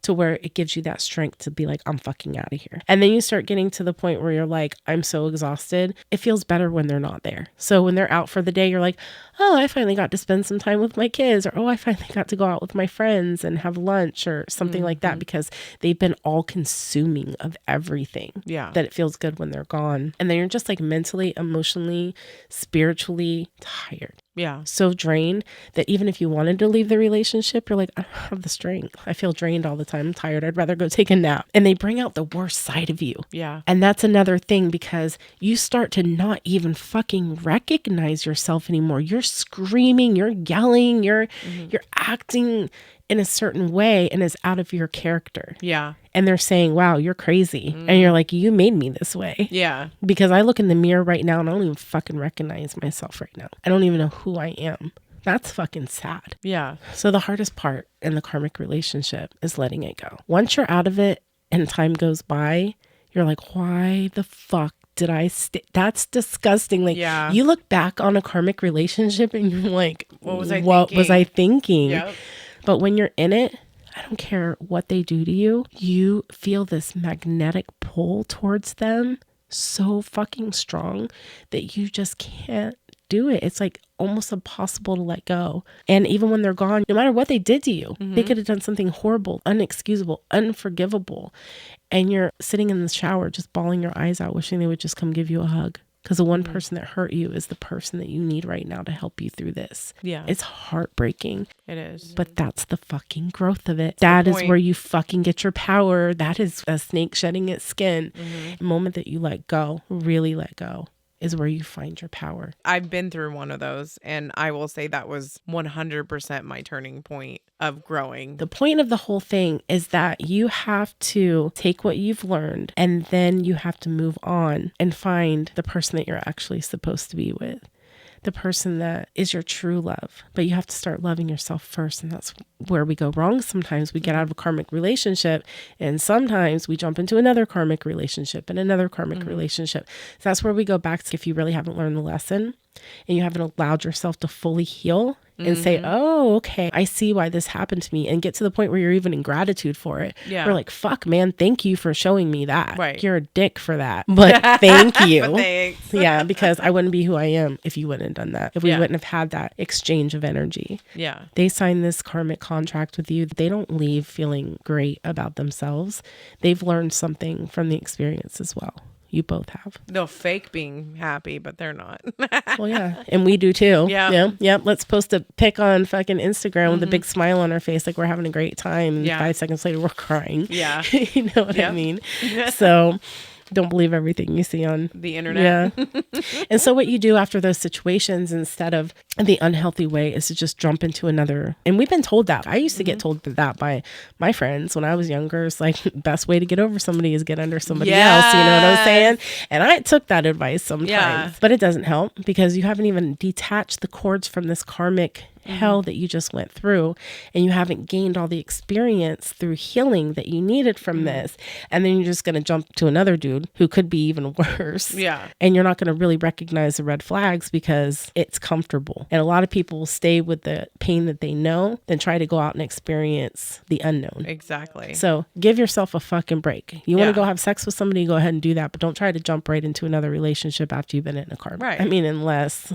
to where it gives you that strength to be like, I'm fucking out of here. And then you start getting to the point where you're like, I'm so exhausted. It feels better when they're not there. So when they're out for the day, you're like, oh, I finally got to spend some time with my kids, or oh, I finally got to go out with my friends and have lunch or something like that, because they've been all consuming of everything. Yeah. That it feels good when they're gone. And then you're just like mentally, emotionally, spiritually tired. Yeah. So drained that even if you wanted to leave the relationship, you're like, I don't have the strength. I feel drained all the time. I'm tired. I'd rather go take a nap. And they bring out the worst side of you. Yeah. And that's another thing, because you start to not even fucking recognize yourself anymore. You're screaming, you're yelling, you're acting in a certain way, and it's out of your character. Yeah. And they're saying, wow, you're crazy. And you're like, you made me this way. Yeah. Because I look in the mirror right now and I don't even fucking recognize myself right now. I don't even know who I am. That's fucking sad. Yeah. So the hardest part in the karmic relationship is letting it go. Once you're out of it and time goes by, you're like, why the fuck did I That's disgusting. Like, Yeah. you look back on a karmic relationship and you're like, What was I thinking? Yep. But when you're in it, I don't care what they do to you, you feel this magnetic pull towards them so fucking strong that you just can't do it. It's like almost impossible to let go. And even when they're gone, no matter what they did to you, they could have done something horrible, unexcusable, unforgivable. And you're sitting in the shower just bawling your eyes out, wishing they would just come give you a hug. Because the one person that hurt you is the person that you need right now to help you through this. Yeah. It's heartbreaking. It is. But that's the fucking growth of it. That is where you fucking get your power. That is a snake shedding its skin. The moment that you let go, really let go, is where you find your power. I've been through one of those, and I will say that was 100% my turning point of growing. The point of the whole thing is that you have to take what you've learned, and then you have to move on and find the person that you're actually supposed to be with. The person that is your true love. But you have to start loving yourself first. And that's where we go wrong. Sometimes we get out of a karmic relationship, and sometimes we jump into another karmic relationship and another karmic relationship. So that's where we go back to, if you really haven't learned the lesson and you haven't allowed yourself to fully heal and say, oh, okay, I see why this happened to me, and get to the point where you're even in gratitude for it. Yeah. We're like, fuck, man, thank you for showing me that. Right. You're a dick for that. But thank you. But thanks. Yeah, because I wouldn't be who I am if you wouldn't have done that. If we Yeah. wouldn't have had that exchange of energy. Yeah. They sign this karmic contract with you. They don't leave feeling great about themselves. They've learned something from the experience as well. You both have. They'll fake being happy, but they're not. Well, yeah. And we do too. Yeah. Yep. Let's post a pic on fucking Instagram with a big smile on our face, like we're having a great time. And Yeah. 5 seconds later, we're crying. Yeah. You know what I Yep. mean? So don't believe everything you see on The internet. Yeah. And so what you do after those situations, instead of the unhealthy way, is to just jump into another. And we've been told that. I used to get told that by my friends when I was younger. It's like, best way to get over somebody is get under somebody else. You know what I'm saying? And I took that advice sometimes. Yeah. But it doesn't help, because you haven't even detached the cords from this karmic hell that you just went through, and you haven't gained all the experience through healing that you needed from this. And then you're just going to jump to another dude who could be even worse. Yeah. And you're not going to really recognize the red flags because it's comfortable. And a lot of people will stay with the pain that they know than try to go out and experience the unknown. Exactly. So give yourself a fucking break. You want Yeah. to go have sex with somebody, go ahead and do that. But don't try to jump right into another relationship after you've been in a car. Right. I mean, unless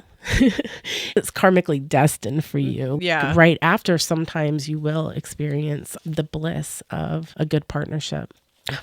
it's karmically destined for you. Yeah. Right after, sometimes you will experience the bliss of a good partnership.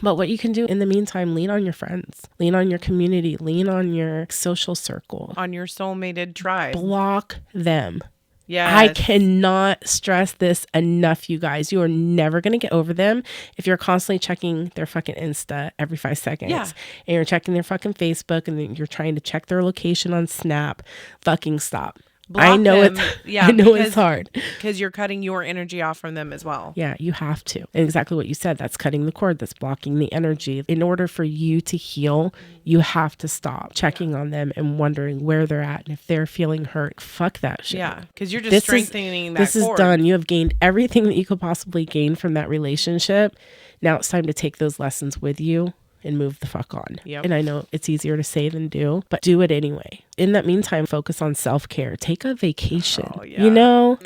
But what you can do in the meantime, lean on your friends, lean on your community, lean on your social circle. On your soulmated tribe. Block them. Yeah. I cannot stress this enough, you guys. You are never going to get over them if you're constantly checking their fucking Insta every 5 seconds. Yeah. And you're checking their fucking Facebook, and then you're trying to check their location on Snap. Fucking stop. I know them. I know it's hard. Because you're cutting your energy off from them as well. Yeah, you have to. And exactly what you said. That's cutting the cord. That's blocking the energy. In order for you to heal, you have to stop checking on them and wondering where they're at. And if they're feeling hurt, fuck that shit. Yeah. Because you're just strengthening that This is cord. done. You have gained everything that you could possibly gain from that relationship. Now it's time to take those lessons with you and move the fuck on. Yep. And I know it's easier to say than do, but do it anyway. In that meantime, focus on self-care. Take a vacation, Oh, yeah. you know,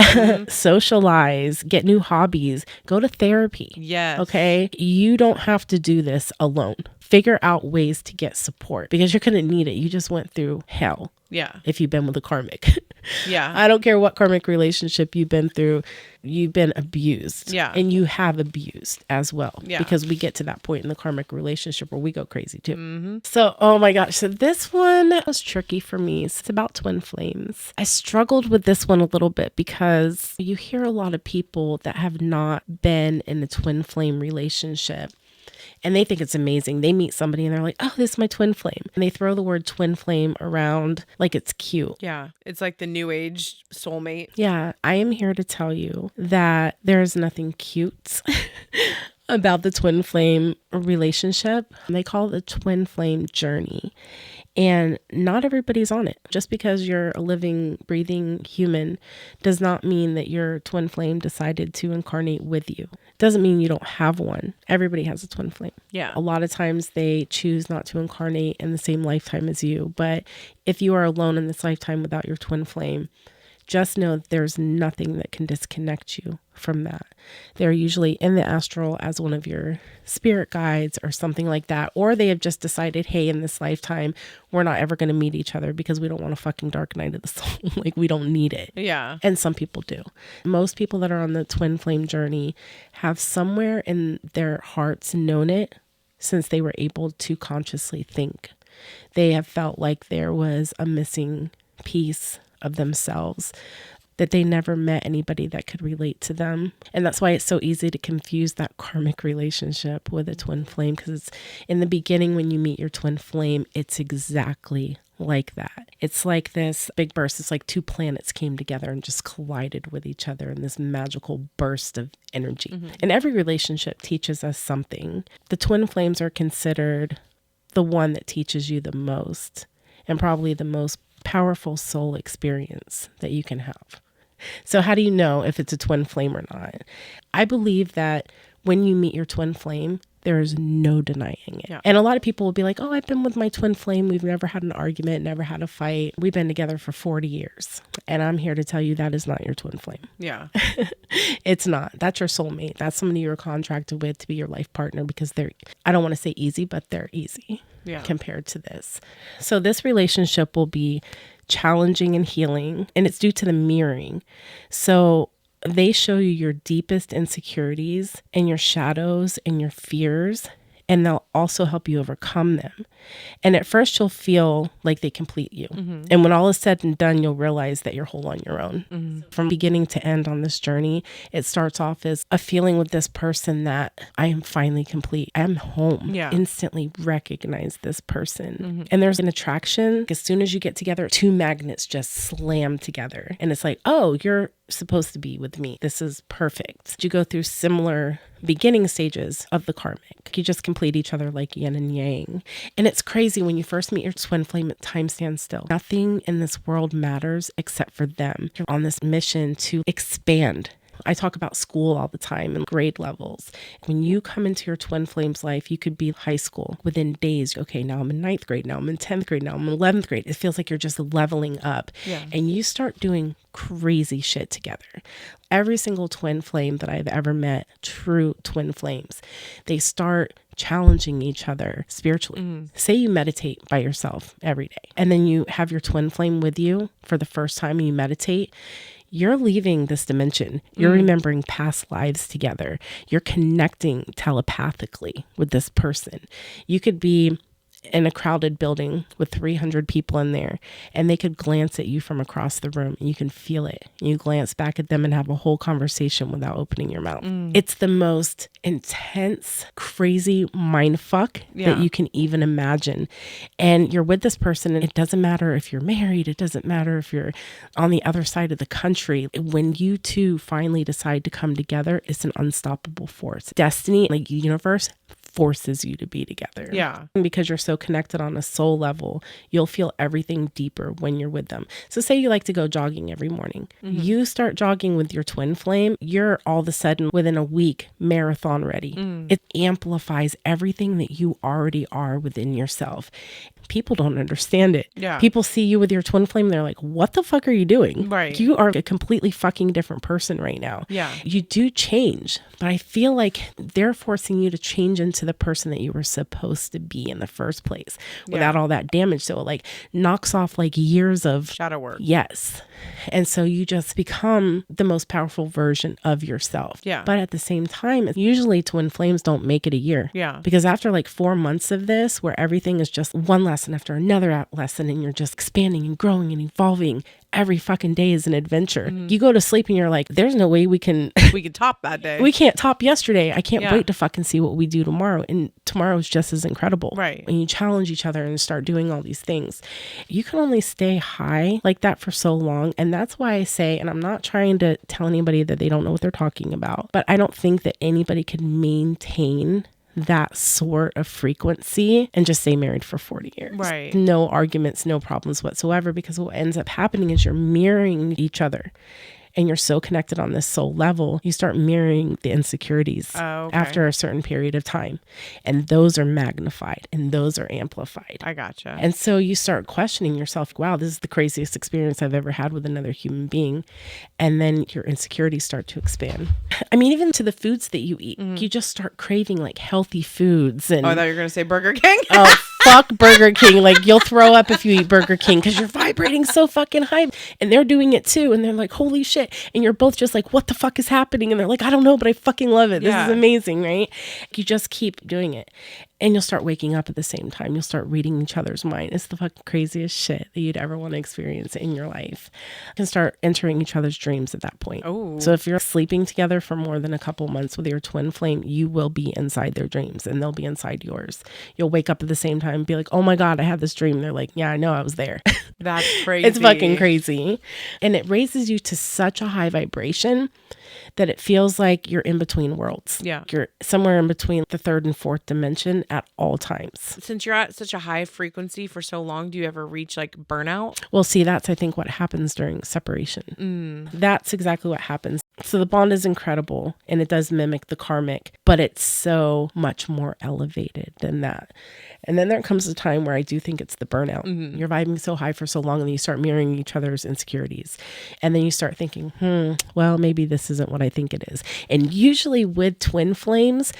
socialize, get new hobbies, go to therapy. Yes. Okay. You don't have to do this alone. Figure out ways to get support, because you're going to need it. You just went through hell Yeah. if you've been with a karmic. Yeah. I don't care what karmic relationship you've been through, you've been abused. Yeah. And you have abused as well. Yeah. Because we get to that point in the karmic relationship where we go crazy too. So, oh my gosh. So this one was tricky for me. It's about twin flames. I struggled with this one a little bit because you hear a lot of people that have not been in a twin flame relationship. And they think it's amazing. They meet somebody and they're like, oh, this is my twin flame. And they throw the word twin flame around like it's cute. Yeah. It's like the new age soulmate. Yeah. I am here to tell you that there is nothing cute about the twin flame relationship. They call it the twin flame journey. And not everybody's on it. Just because you're a living, breathing human does not mean that your twin flame decided to incarnate with you. Doesn't mean you don't have one. Everybody has a twin flame. Yeah. A lot of times they choose not to incarnate in the same lifetime as you. But if you are alone in this lifetime without your twin flame, just know that there's nothing that can disconnect you from that. They're usually in the astral as one of your spirit guides or something like that. Or they have just decided, hey, in this lifetime, we're not ever going to meet each other because we don't want a fucking dark night of the soul. Like, we don't need it. Yeah. And some people do. Most people that are on the twin flame journey have somewhere in their hearts known it since they were able to consciously think. They have felt like there was a missing piece of themselves, that they never met anybody that could relate to them. And that's why it's so easy to confuse that karmic relationship with a twin flame, because it's in the beginning when you meet your twin flame, it's exactly like that. It's like this big burst. It's like two planets came together and just collided with each other in this magical burst of energy. And every relationship teaches us something. The twin flames are considered the one that teaches you the most, and probably the most powerful soul experience that you can have. So how do you know if it's a twin flame or not? I believe that when you meet your twin flame, there is no denying it. Yeah. And a lot of people will be like, oh, I've been with my twin flame. We've never had an argument, never had a fight. We've been together for 40 years. And I'm here to tell you that is not your twin flame. Yeah. It's not. That's your soulmate. That's somebody you're contracted with to be your life partner, because they're, I don't want to say easy, but they're easy compared to this. So this relationship will be challenging and healing, and it's due to the mirroring. So they show you your deepest insecurities and your shadows and your fears, and they'll also help you overcome them. And at first you'll feel like they complete you. And when all is said and done, you'll realize that you're whole on your own. From beginning to end on this journey, it starts off as a feeling with this person that I am finally complete. I am home. Instantly recognize this person. And there's an attraction. As soon as you get together, two magnets just slam together. And it's like, oh, you're supposed to be with me. This is perfect. You go through similar beginning stages of the karmic. You just complete each other like yin and yang. And it's crazy when you first meet your twin flame, time stands still. Nothing in this world matters except for them. You're on this mission to expand. I talk about school all the time and grade levels. When you come into your twin flame's life, you could be high school within days. Okay, now I'm in 9th grade. Now I'm in 10th grade. Now I'm in 11th grade. It feels like you're just leveling up. And you start doing crazy shit together. Every single twin flame that I've ever met, true twin flames, they start challenging each other spiritually. Say you meditate by yourself every day, and then you have your twin flame with you for the first time and you meditate. You're leaving this dimension. You're remembering past lives together. You're connecting telepathically with this person. You could be in a crowded building with 300 people in there, and they could glance at you from across the room, and you can feel it. You glance back at them and have a whole conversation without opening your mouth. It's the most intense, crazy mind fuck that you can even imagine. And you're with this person, and it doesn't matter if you're married. It doesn't matter if you're on the other side of the country. When you two finally decide to come together, it's an unstoppable force. Destiny, like the universe, forces you to be together. And because you're so connected on a soul level, you'll feel everything deeper when you're with them. So say you like to go jogging every morning. You start jogging with your twin flame, you're all of a sudden within a week marathon ready. It amplifies everything that you already are within yourself. People don't understand it. People see you with your twin flame, they're like, what the fuck are you doing? You are a completely fucking different person right now. You do change, but I feel like they're forcing you to change into into the person that you were supposed to be in the first place without all that damage. So it like knocks off like years of shadow work. Yes. And so you just become the most powerful version of yourself. Yeah. But at the same time, usually twin flames don't make it a year. Yeah. Because after like 4 months of this, where everything is just one lesson after another lesson, and you're just expanding and growing and evolving, every fucking day is an adventure. You go to sleep and you're like, there's no way we can top that day. We can't top yesterday. I can't wait to fucking see what we do tomorrow. And tomorrow is just as incredible. Right. When you challenge each other and start doing all these things, you can only stay high like that for so long. And that's why I say, and I'm not trying to tell anybody that they don't know what they're talking about, but I don't think that anybody can maintain that sort of frequency and just stay married for 40 years. Right. No arguments, no problems whatsoever, because what ends up happening is you're mirroring each other. And you're so connected on this soul level, you start mirroring the insecurities after a certain period of time. And those are magnified and those are amplified. I gotcha. And so you start questioning yourself, wow, this is the craziest experience I've ever had with another human being. And then your insecurities start to expand. I mean, even to the foods that you eat, you just start craving like healthy foods. And I thought you were going to say Burger King. Oh, fuck Burger King. Like, you'll throw up if you eat Burger King because you're vibrating so fucking high. And they're doing it too. And they're like, holy shit. And you're both just like, what the fuck is happening? And they're like, I don't know, but I fucking love it. This is amazing, right? You just keep doing it. And you'll start waking up at the same time. You'll start reading each other's mind. It's the fucking craziest shit that you'd ever want to experience in your life. You can start entering each other's dreams at that point. Oh. So if you're sleeping together for more than a couple months with your twin flame, you will be inside their dreams and they'll be inside yours. You'll wake up at the same time and be like, oh my God, I had this dream. They're like, yeah, I know, I was there. That's crazy. It's fucking crazy. And it raises you to such a high vibration that it feels like you're in between worlds. Yeah. You're somewhere in between the third and fourth dimension at all times. Since you're at such a high frequency for so long, do you ever reach like burnout? Well, see, that's, I think, what happens during separation. That's exactly what happens. So the bond is incredible and it does mimic the karmic, but it's so much more elevated than that. And then there comes a time where I do think it's the burnout. You're vibing so high for so long and then you start mirroring each other's insecurities. And then you start thinking, well, maybe this isn't what I think it is. And usually with twin flames,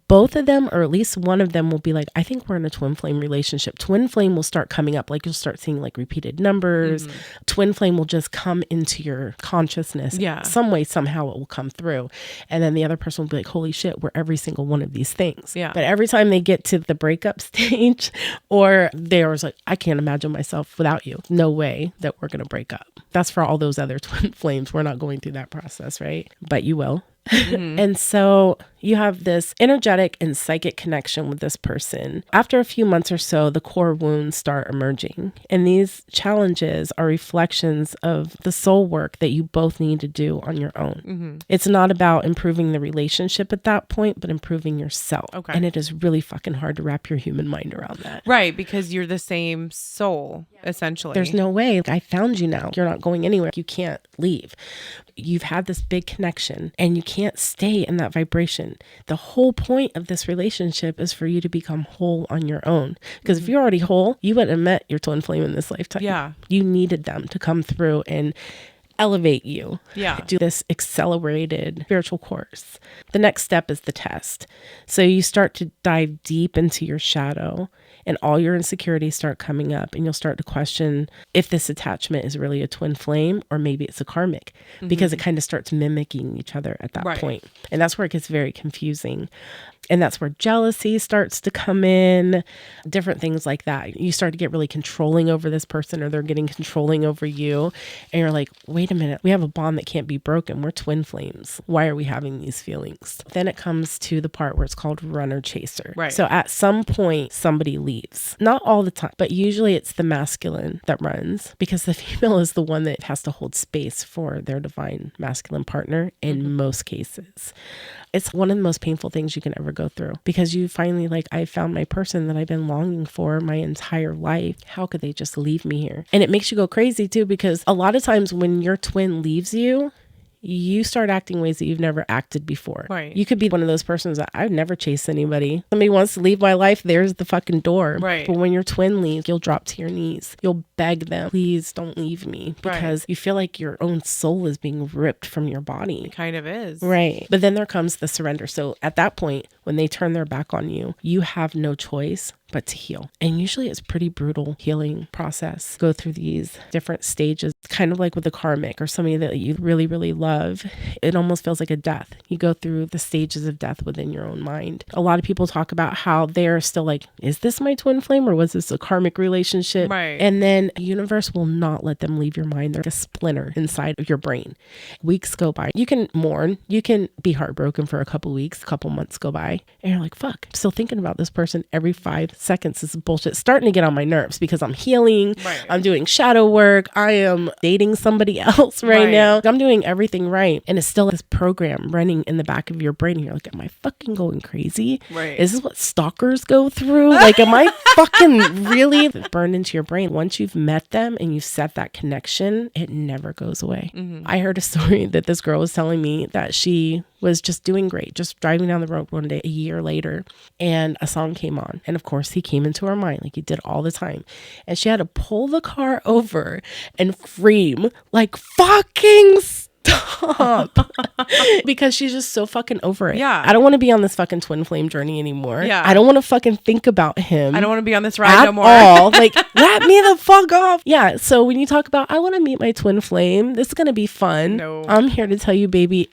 both of them, or at least one of them, will be like, I think we're in a twin flame relationship. Twin flame will start coming up. Like, you'll start seeing like repeated numbers. Twin flame will just come into your consciousness. Yeah. Some way, somehow it will come through. And then the other person will be like, holy shit, we're every single one of these things. Yeah. But every time they get to the breakup stage, or they're like, I can't imagine myself without you. No way that we're going to break up. That's for all those other twin flames. We're not going through that process, right? But you will. And so you have this energetic and psychic connection with this person. After a few months or so, the core wounds start emerging. And these challenges are reflections of the soul work that you both need to do on your own. It's not about improving the relationship at that point, but improving yourself. Okay. And it is really fucking hard to wrap your human mind around that. Right, because you're the same soul, essentially. There's no way. I found you now. You're not going anywhere. You can't leave. You've had this big connection and you can't stay in that vibration. The whole point of this relationship is for you to become whole on your own. Because if you're already whole, you wouldn't have met your twin flame in this lifetime. Yeah. You needed them to come through and elevate you. Yeah. Do this accelerated spiritual course. The next step is the test. So you start to dive deep into your shadow and all your insecurities start coming up and you'll start to question if this attachment is really a twin flame or maybe it's a karmic, because it kind of starts mimicking each other at that point. And that's where it gets very confusing. And that's where jealousy starts to come in, different things like that. You start to get really controlling over this person, or they're getting controlling over you. And you're like, wait a minute, we have a bond that can't be broken. We're twin flames. Why are we having these feelings? Then it comes to the part where it's called runner chaser. Right. So at some point, somebody leaves. Not all the time, but usually it's the masculine that runs, because the female is the one that has to hold space for their divine masculine partner in most cases. It's one of the most painful things you can ever go through, because you finally like, I found my person that I've been longing for my entire life. How could they just leave me here? And it makes you go crazy too, because a lot of times when your twin leaves you, you start acting ways that you've never acted before. Right. You could be one of those persons that I've never chased anybody. Somebody wants to leave my life, there's the fucking door. Right. But when your twin leaves, you'll drop to your knees. You'll beg them, please don't leave me, because you feel like your own soul is being ripped from your body. It kind of is. Right. But then there comes the surrender. So at that point, when they turn their back on you, you have no choice but to heal. And usually it's pretty brutal healing process. Go through these different stages, kind of like with the karmic or somebody that you really, really love. It almost feels like a death. You go through the stages of death within your own mind. A lot of people talk about how they're still like, is this my twin flame or was this a karmic relationship? Right. And then the universe will not let them leave your mind. They're like a splinter inside of your brain. Weeks go by. You can mourn. You can be heartbroken for a couple weeks, a couple months go by. And you're like, fuck, I'm still thinking about this person every 5 seconds. This is bullshit. It's starting to get on my nerves because I'm healing. Right. I'm doing shadow work. I am dating somebody else right now. I'm doing everything right. And it's still this program running in the back of your brain. And you're like, am I fucking going crazy? Right. Is this what stalkers go through? Like, am I fucking really burned into your brain? Once you've met them and you've set that connection, it never goes away. I heard a story that this girl was telling me that she was just doing great, just driving down the road one day, a year later, and a song came on. And of course, he came into her mind like he did all the time. And she had to pull the car over and scream, like, fucking stop. Because she's just so fucking over it. Yeah. I don't want to be on this fucking twin flame journey anymore. Yeah. I don't want to fucking think about him. I don't want to be on this ride no more. All. Like, let me the fuck off. Yeah. So when you talk about, I want to meet my twin flame, this is going to be fun. No. I'm here to tell you, baby,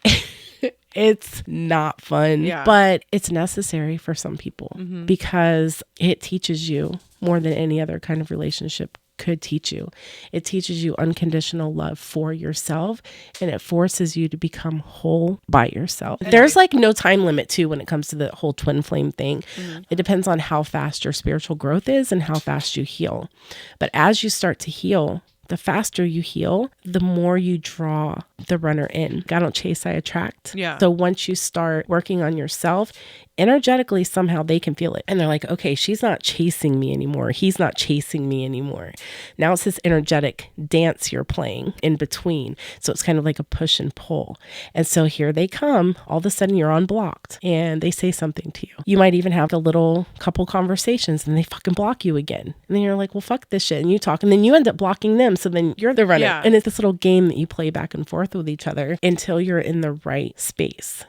it's not fun, but it's necessary for some people because it teaches you more than any other kind of relationship could teach you. It teaches you unconditional love for yourself, and it forces you to become whole by yourself. There's like no time limit too when it comes to the whole twin flame thing. It depends on how fast your spiritual growth is and how fast you heal. But as you start to heal, the faster you heal, the more you draw the runner in. I don't chase, I attract. Yeah. So once you start working on yourself, energetically, somehow they can feel it. And they're like, okay, she's not chasing me anymore. He's not chasing me anymore. Now it's this energetic dance you're playing in between. So it's kind of like a push and pull. And so here they come. All of a sudden you're unblocked and they say something to you. You might even have a little couple conversations and they fucking block you again. And then you're like, well, fuck this shit. And you talk and then you end up blocking them. So then you're the runner. Yeah. And it's this little game that you play back and forth with each other until you're in the right space.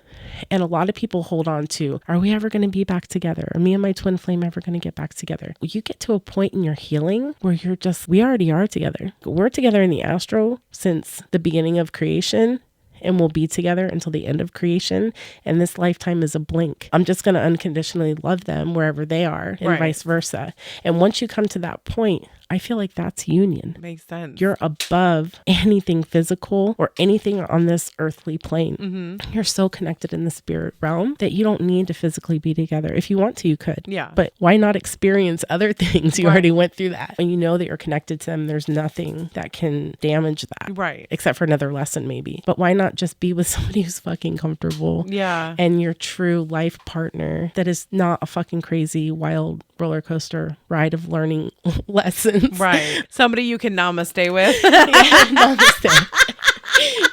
And a lot of people hold on to, are we ever going to be back together? Are me and my twin flame ever going to get back together? You get to a point in your healing where you're just, we already are together. We're together in the astral since the beginning of creation. And we'll be together until the end of creation. And this lifetime is a blink. I'm just going to unconditionally love them wherever they are and vice versa. And once you come to that point, I feel like that's union. Makes sense. You're above anything physical or anything on this earthly plane. You're so connected in the spirit realm that you don't need to physically be together. If you want to, you could. Yeah. But why not experience other things? You already went through that. When you know that you're connected to them, there's nothing that can damage that. Right. Except for another lesson maybe. But why not just be with somebody who's fucking comfortable? Yeah. And your true life partner that is not a fucking crazy, wild roller coaster ride of learning lessons. Right. Somebody you can namaste with. Namaste.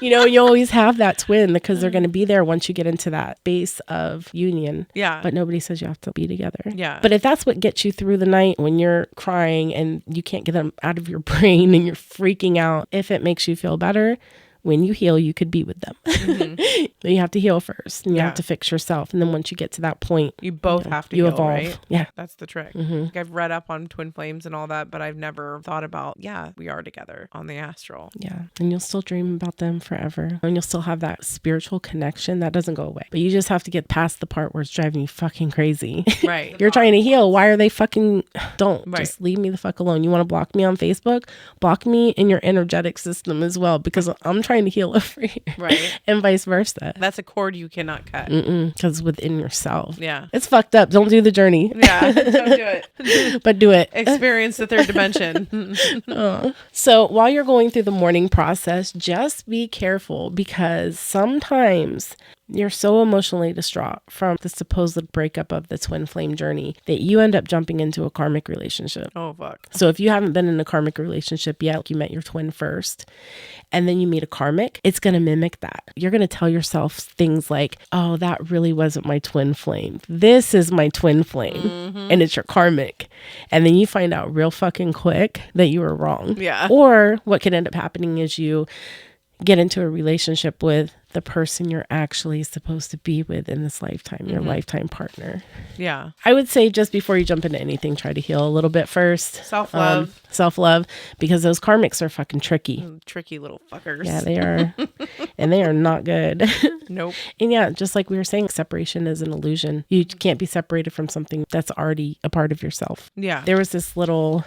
You know, you always have that twin because they're going to be there once you get into that base of union. Yeah. But nobody says you have to be together. Yeah. But if that's what gets you through the night when you're crying and you can't get them out of your brain and you're freaking out, if it makes you feel better, when you heal, you could be with them. You have to heal first and you have to fix yourself. And then once you get to that point, you both have to you heal, evolve. right? Yeah. That's the trick. Like I've read up on twin flames and all that, but I've never thought about, we are together on the astral. Yeah. And you'll still dream about them forever. And you'll still have that spiritual connection that doesn't go away. But you just have to get past the part where it's driving you fucking crazy. Right. You're trying to heal. Why are they fucking... Don't. Right. Just leave me the fuck alone. You want to block me on Facebook? Block me in your energetic system as well because I'm trying to heal over here. Right. And vice versa. That's a cord you cannot cut. Because within yourself. Yeah. It's fucked up. Don't do the journey. Yeah. Don't do it. But do it. Experience the third dimension. So while you're going through the mourning process, just be careful because sometimes You're so emotionally distraught from the supposed breakup of the twin flame journey that you end up jumping into a karmic relationship. Oh, fuck. So if you haven't been in a karmic relationship yet, like you met your twin first, and then you meet a karmic, it's going to mimic that. You're going to tell yourself things like, oh, that really wasn't my twin flame. This is my twin flame, and it's your karmic. And then you find out real fucking quick that you were wrong. Yeah. Or what could end up happening is you get into a relationship with the person you're actually supposed to be with in this lifetime, your lifetime partner. Yeah. I would say just before you jump into anything, try to heal a little bit first. Self-love. Self-love, because those karmics are fucking tricky. Tricky little fuckers. Yeah, they are. And they are not good. Nope. And yeah, just like we were saying, separation is an illusion. You can't be separated from something that's already a part of yourself. Yeah. There was this little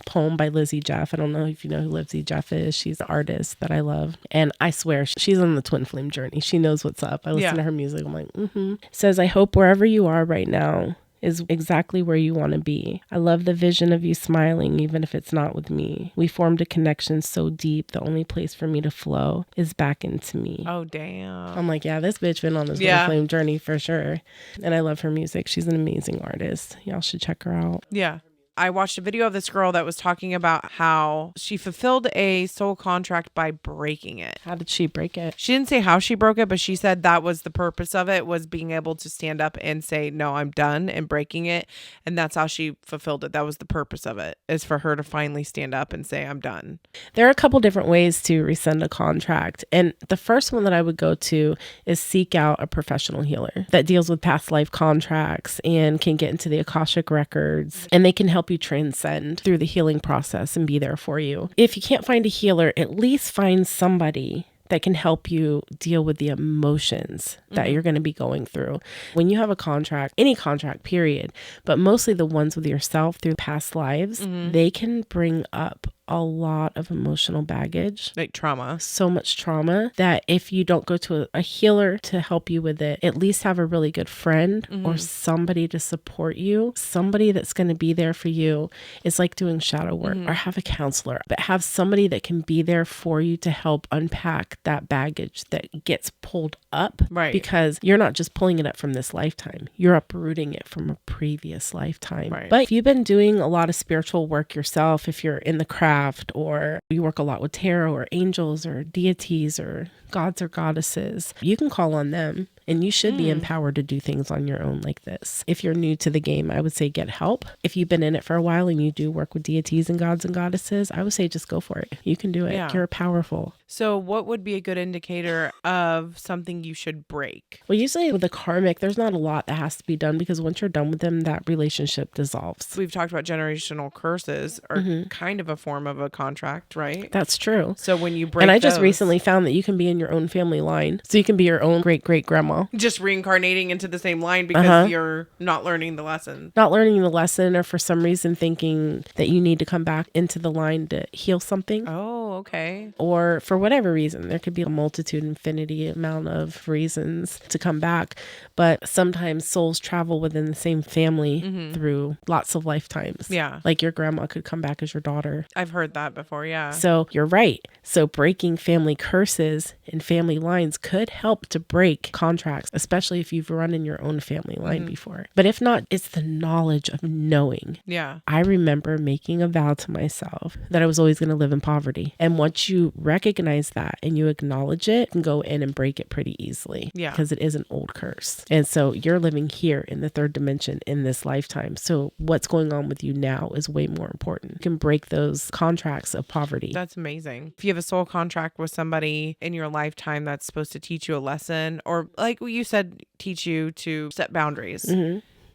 poem by Lizzie Jeff. I don't know if you know who Lizzie Jeff is. She's an artist that I love. And I swear she's on the twin flame journey. She knows what's up. I listen to her music. I'm like, It says, I hope wherever you are right now is exactly where you want to be. I love the vision of you smiling, even if it's not with me. We formed a connection so deep, the only place for me to flow is back into me. Oh, damn. I'm like, yeah, this bitch been on this twin flame journey for sure. And I love her music. She's an amazing artist. Y'all should check her out. Yeah. I watched a video of this girl that was talking about how she fulfilled a soul contract by breaking it. How did she break it? She didn't say how she broke it, but she said that was the purpose of it, was being able to stand up and say, no, I'm done, and breaking it. And that's how she fulfilled it. That was the purpose of it, is for her to finally stand up and say, I'm done. There are a couple different ways to rescind a contract. And the first one that I would go to is seek out a professional healer that deals with past life contracts and can get into the Akashic records, and they can help you transcend through the healing process and be there for you. If you can't find a healer, at least find somebody that can help you deal with the emotions that you're going to be going through. When you have a contract, any contract, period, but mostly the ones with yourself through past lives, they can bring up a lot of emotional baggage, like trauma, so much trauma that if you don't go to a healer to help you with it, at least have a really good friend or somebody to support you, somebody that's going to be there for you. It's like doing shadow work, or have a counselor, but have somebody that can be there for you to help unpack that baggage that gets pulled up, right? Because you're not just pulling it up from this lifetime, you're uprooting it from a previous lifetime. Right. But if you've been doing a lot of spiritual work yourself, if you're in the craft, or you work a lot with tarot or angels or deities or gods or goddesses, you can call on them. And you should be empowered to do things on your own like this. If you're new to the game, I would say get help. If you've been in it for a while and you do work with deities and gods and goddesses, I would say just go for it. You can do it. Yeah. You're powerful. So what would be a good indicator of something you should break? Well, usually with the karmic, there's not a lot that has to be done, because once you're done with them, that relationship dissolves. We've talked about generational curses are kind of a form of a contract, right? That's true. So when you break And I just those, recently found that you can be in your own family line. So you can be your own great-great-grandma. just reincarnating into the same line because you're not learning the lesson. Not learning the lesson, or for some reason thinking that you need to come back into the line to heal something. Oh, okay. Or for whatever reason, there could be a multitude, infinity amount of reasons to come back. But sometimes souls travel within the same family through lots of lifetimes. Yeah. Like your grandma could come back as your daughter. I've heard that before, yeah. So you're right. So breaking family curses and family lines could help to break contracts, especially if you've run in your own family line before. But if not, it's the knowledge of knowing. Yeah. I remember making a vow to myself that I was always going to live in poverty. And once you recognize that and you acknowledge it, you can go in and break it pretty easily. Yeah. Because it is an old curse. And so you're living here in the third dimension in this lifetime. So what's going on with you now is way more important. You can break those contracts of poverty. That's amazing. If you have a soul contract with somebody in your lifetime that's supposed to teach you a lesson, or like you said, teach you to set boundaries.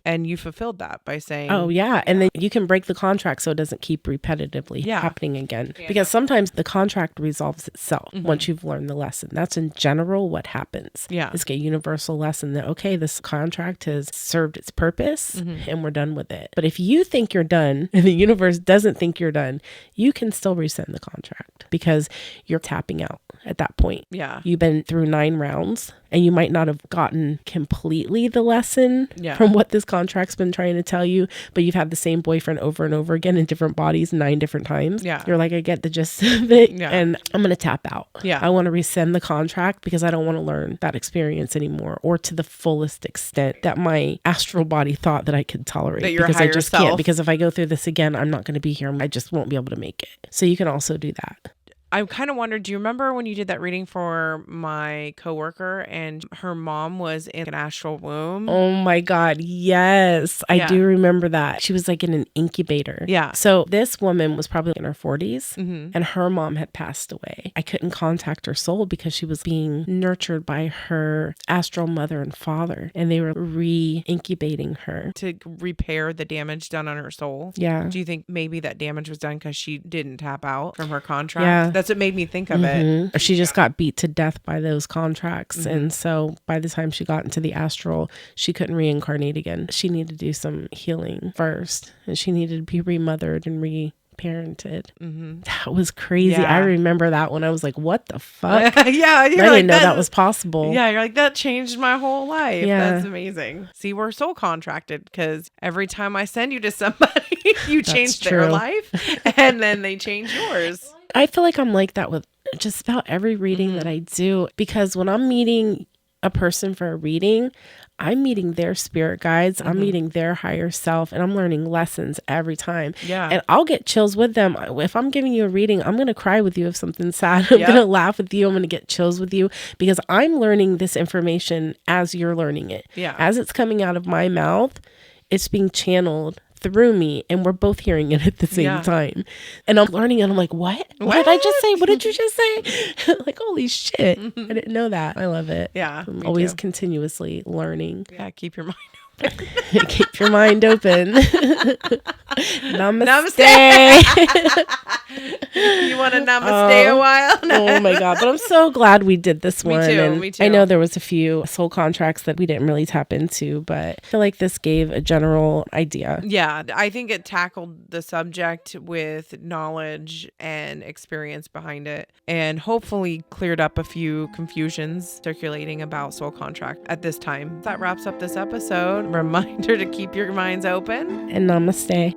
And you fulfilled that by saying, oh, yeah. And then you can break the contract so it doesn't keep repetitively happening again. Yeah. Because sometimes the contract resolves itself once you've learned the lesson. That's in general what happens. Yeah. It's a universal lesson that, okay, this contract has served its purpose and we're done with it. But if you think you're done and the universe doesn't think you're done, you can still rescind the contract because you're tapping out at that point. Yeah. You've been through 9 rounds and you might not have gotten completely the lesson Yeah. from what this contract's been trying to tell you, but you've had the same boyfriend over and over again in different bodies 9 different times. Yeah. You're like, I get the gist of it. Yeah. And I'm going to tap out. Yeah. I want to rescind the contract because I don't want to learn that experience anymore, or to the fullest extent that my astral body thought that I could tolerate. That your because I higher just self. can't. Because if I go through this again, I'm not going to be here. I just won't be able to make it. So you can also do that. I kind of wondered, do you remember when you did that reading for my coworker and her mom was in an astral womb? Oh my God. Yes. I do remember that. She was like in an incubator. Yeah. So this woman was probably in her 40s Mm-hmm. and her mom had passed away. I couldn't contact her soul because she was being nurtured by her astral mother and father, and they were re-incubating her. To repair the damage done on her soul. Yeah. Do you think maybe that damage was done because she didn't tap out from her contract? Yeah. That's what made me think of it. Mm-hmm. She just got beat to death by those contracts. Mm-hmm. And so by the time she got into the astral, she couldn't reincarnate again. She needed to do some healing first, and she needed to be remothered and reparented. Mm-hmm. That was crazy. Yeah. I remember that when I was like, what the fuck? Yeah. I didn't know that was possible. Yeah. You're like, that changed my whole life. Yeah. That's amazing. See, we're soul contracted because every time I send you to somebody, you change their true. life and then they change yours. I feel like I'm like that with just about every reading that I do, because when I'm meeting a person for a reading, I'm meeting their spirit guides, I'm meeting their higher self, and I'm learning lessons every time. Yeah. And I'll get chills with them. If I'm giving you a reading, I'm going to cry with you if something's sad. I'm going to laugh with you. I'm going to get chills with you because I'm learning this information as you're learning it. Yeah. As it's coming out of my mouth, it's being channeled through me, and we're both hearing it at the same time. And I'm learning, and I'm like, what did I just say? What did you just say? Like, holy shit. I didn't know that. I love it. Yeah. I'm always continuously learning. Yeah. Keep your mind open. Keep your mind open. Namaste. You want to namaste a while? Oh my God. But I'm so glad we did this one. Me too. I know there was a few soul contracts that we didn't really tap into, but I feel like this gave a general idea. Yeah, I think it tackled the subject with knowledge and experience behind it, and hopefully cleared up a few confusions circulating about soul contract at this time. That wraps up this episode. Reminder to keep your minds open. And namaste.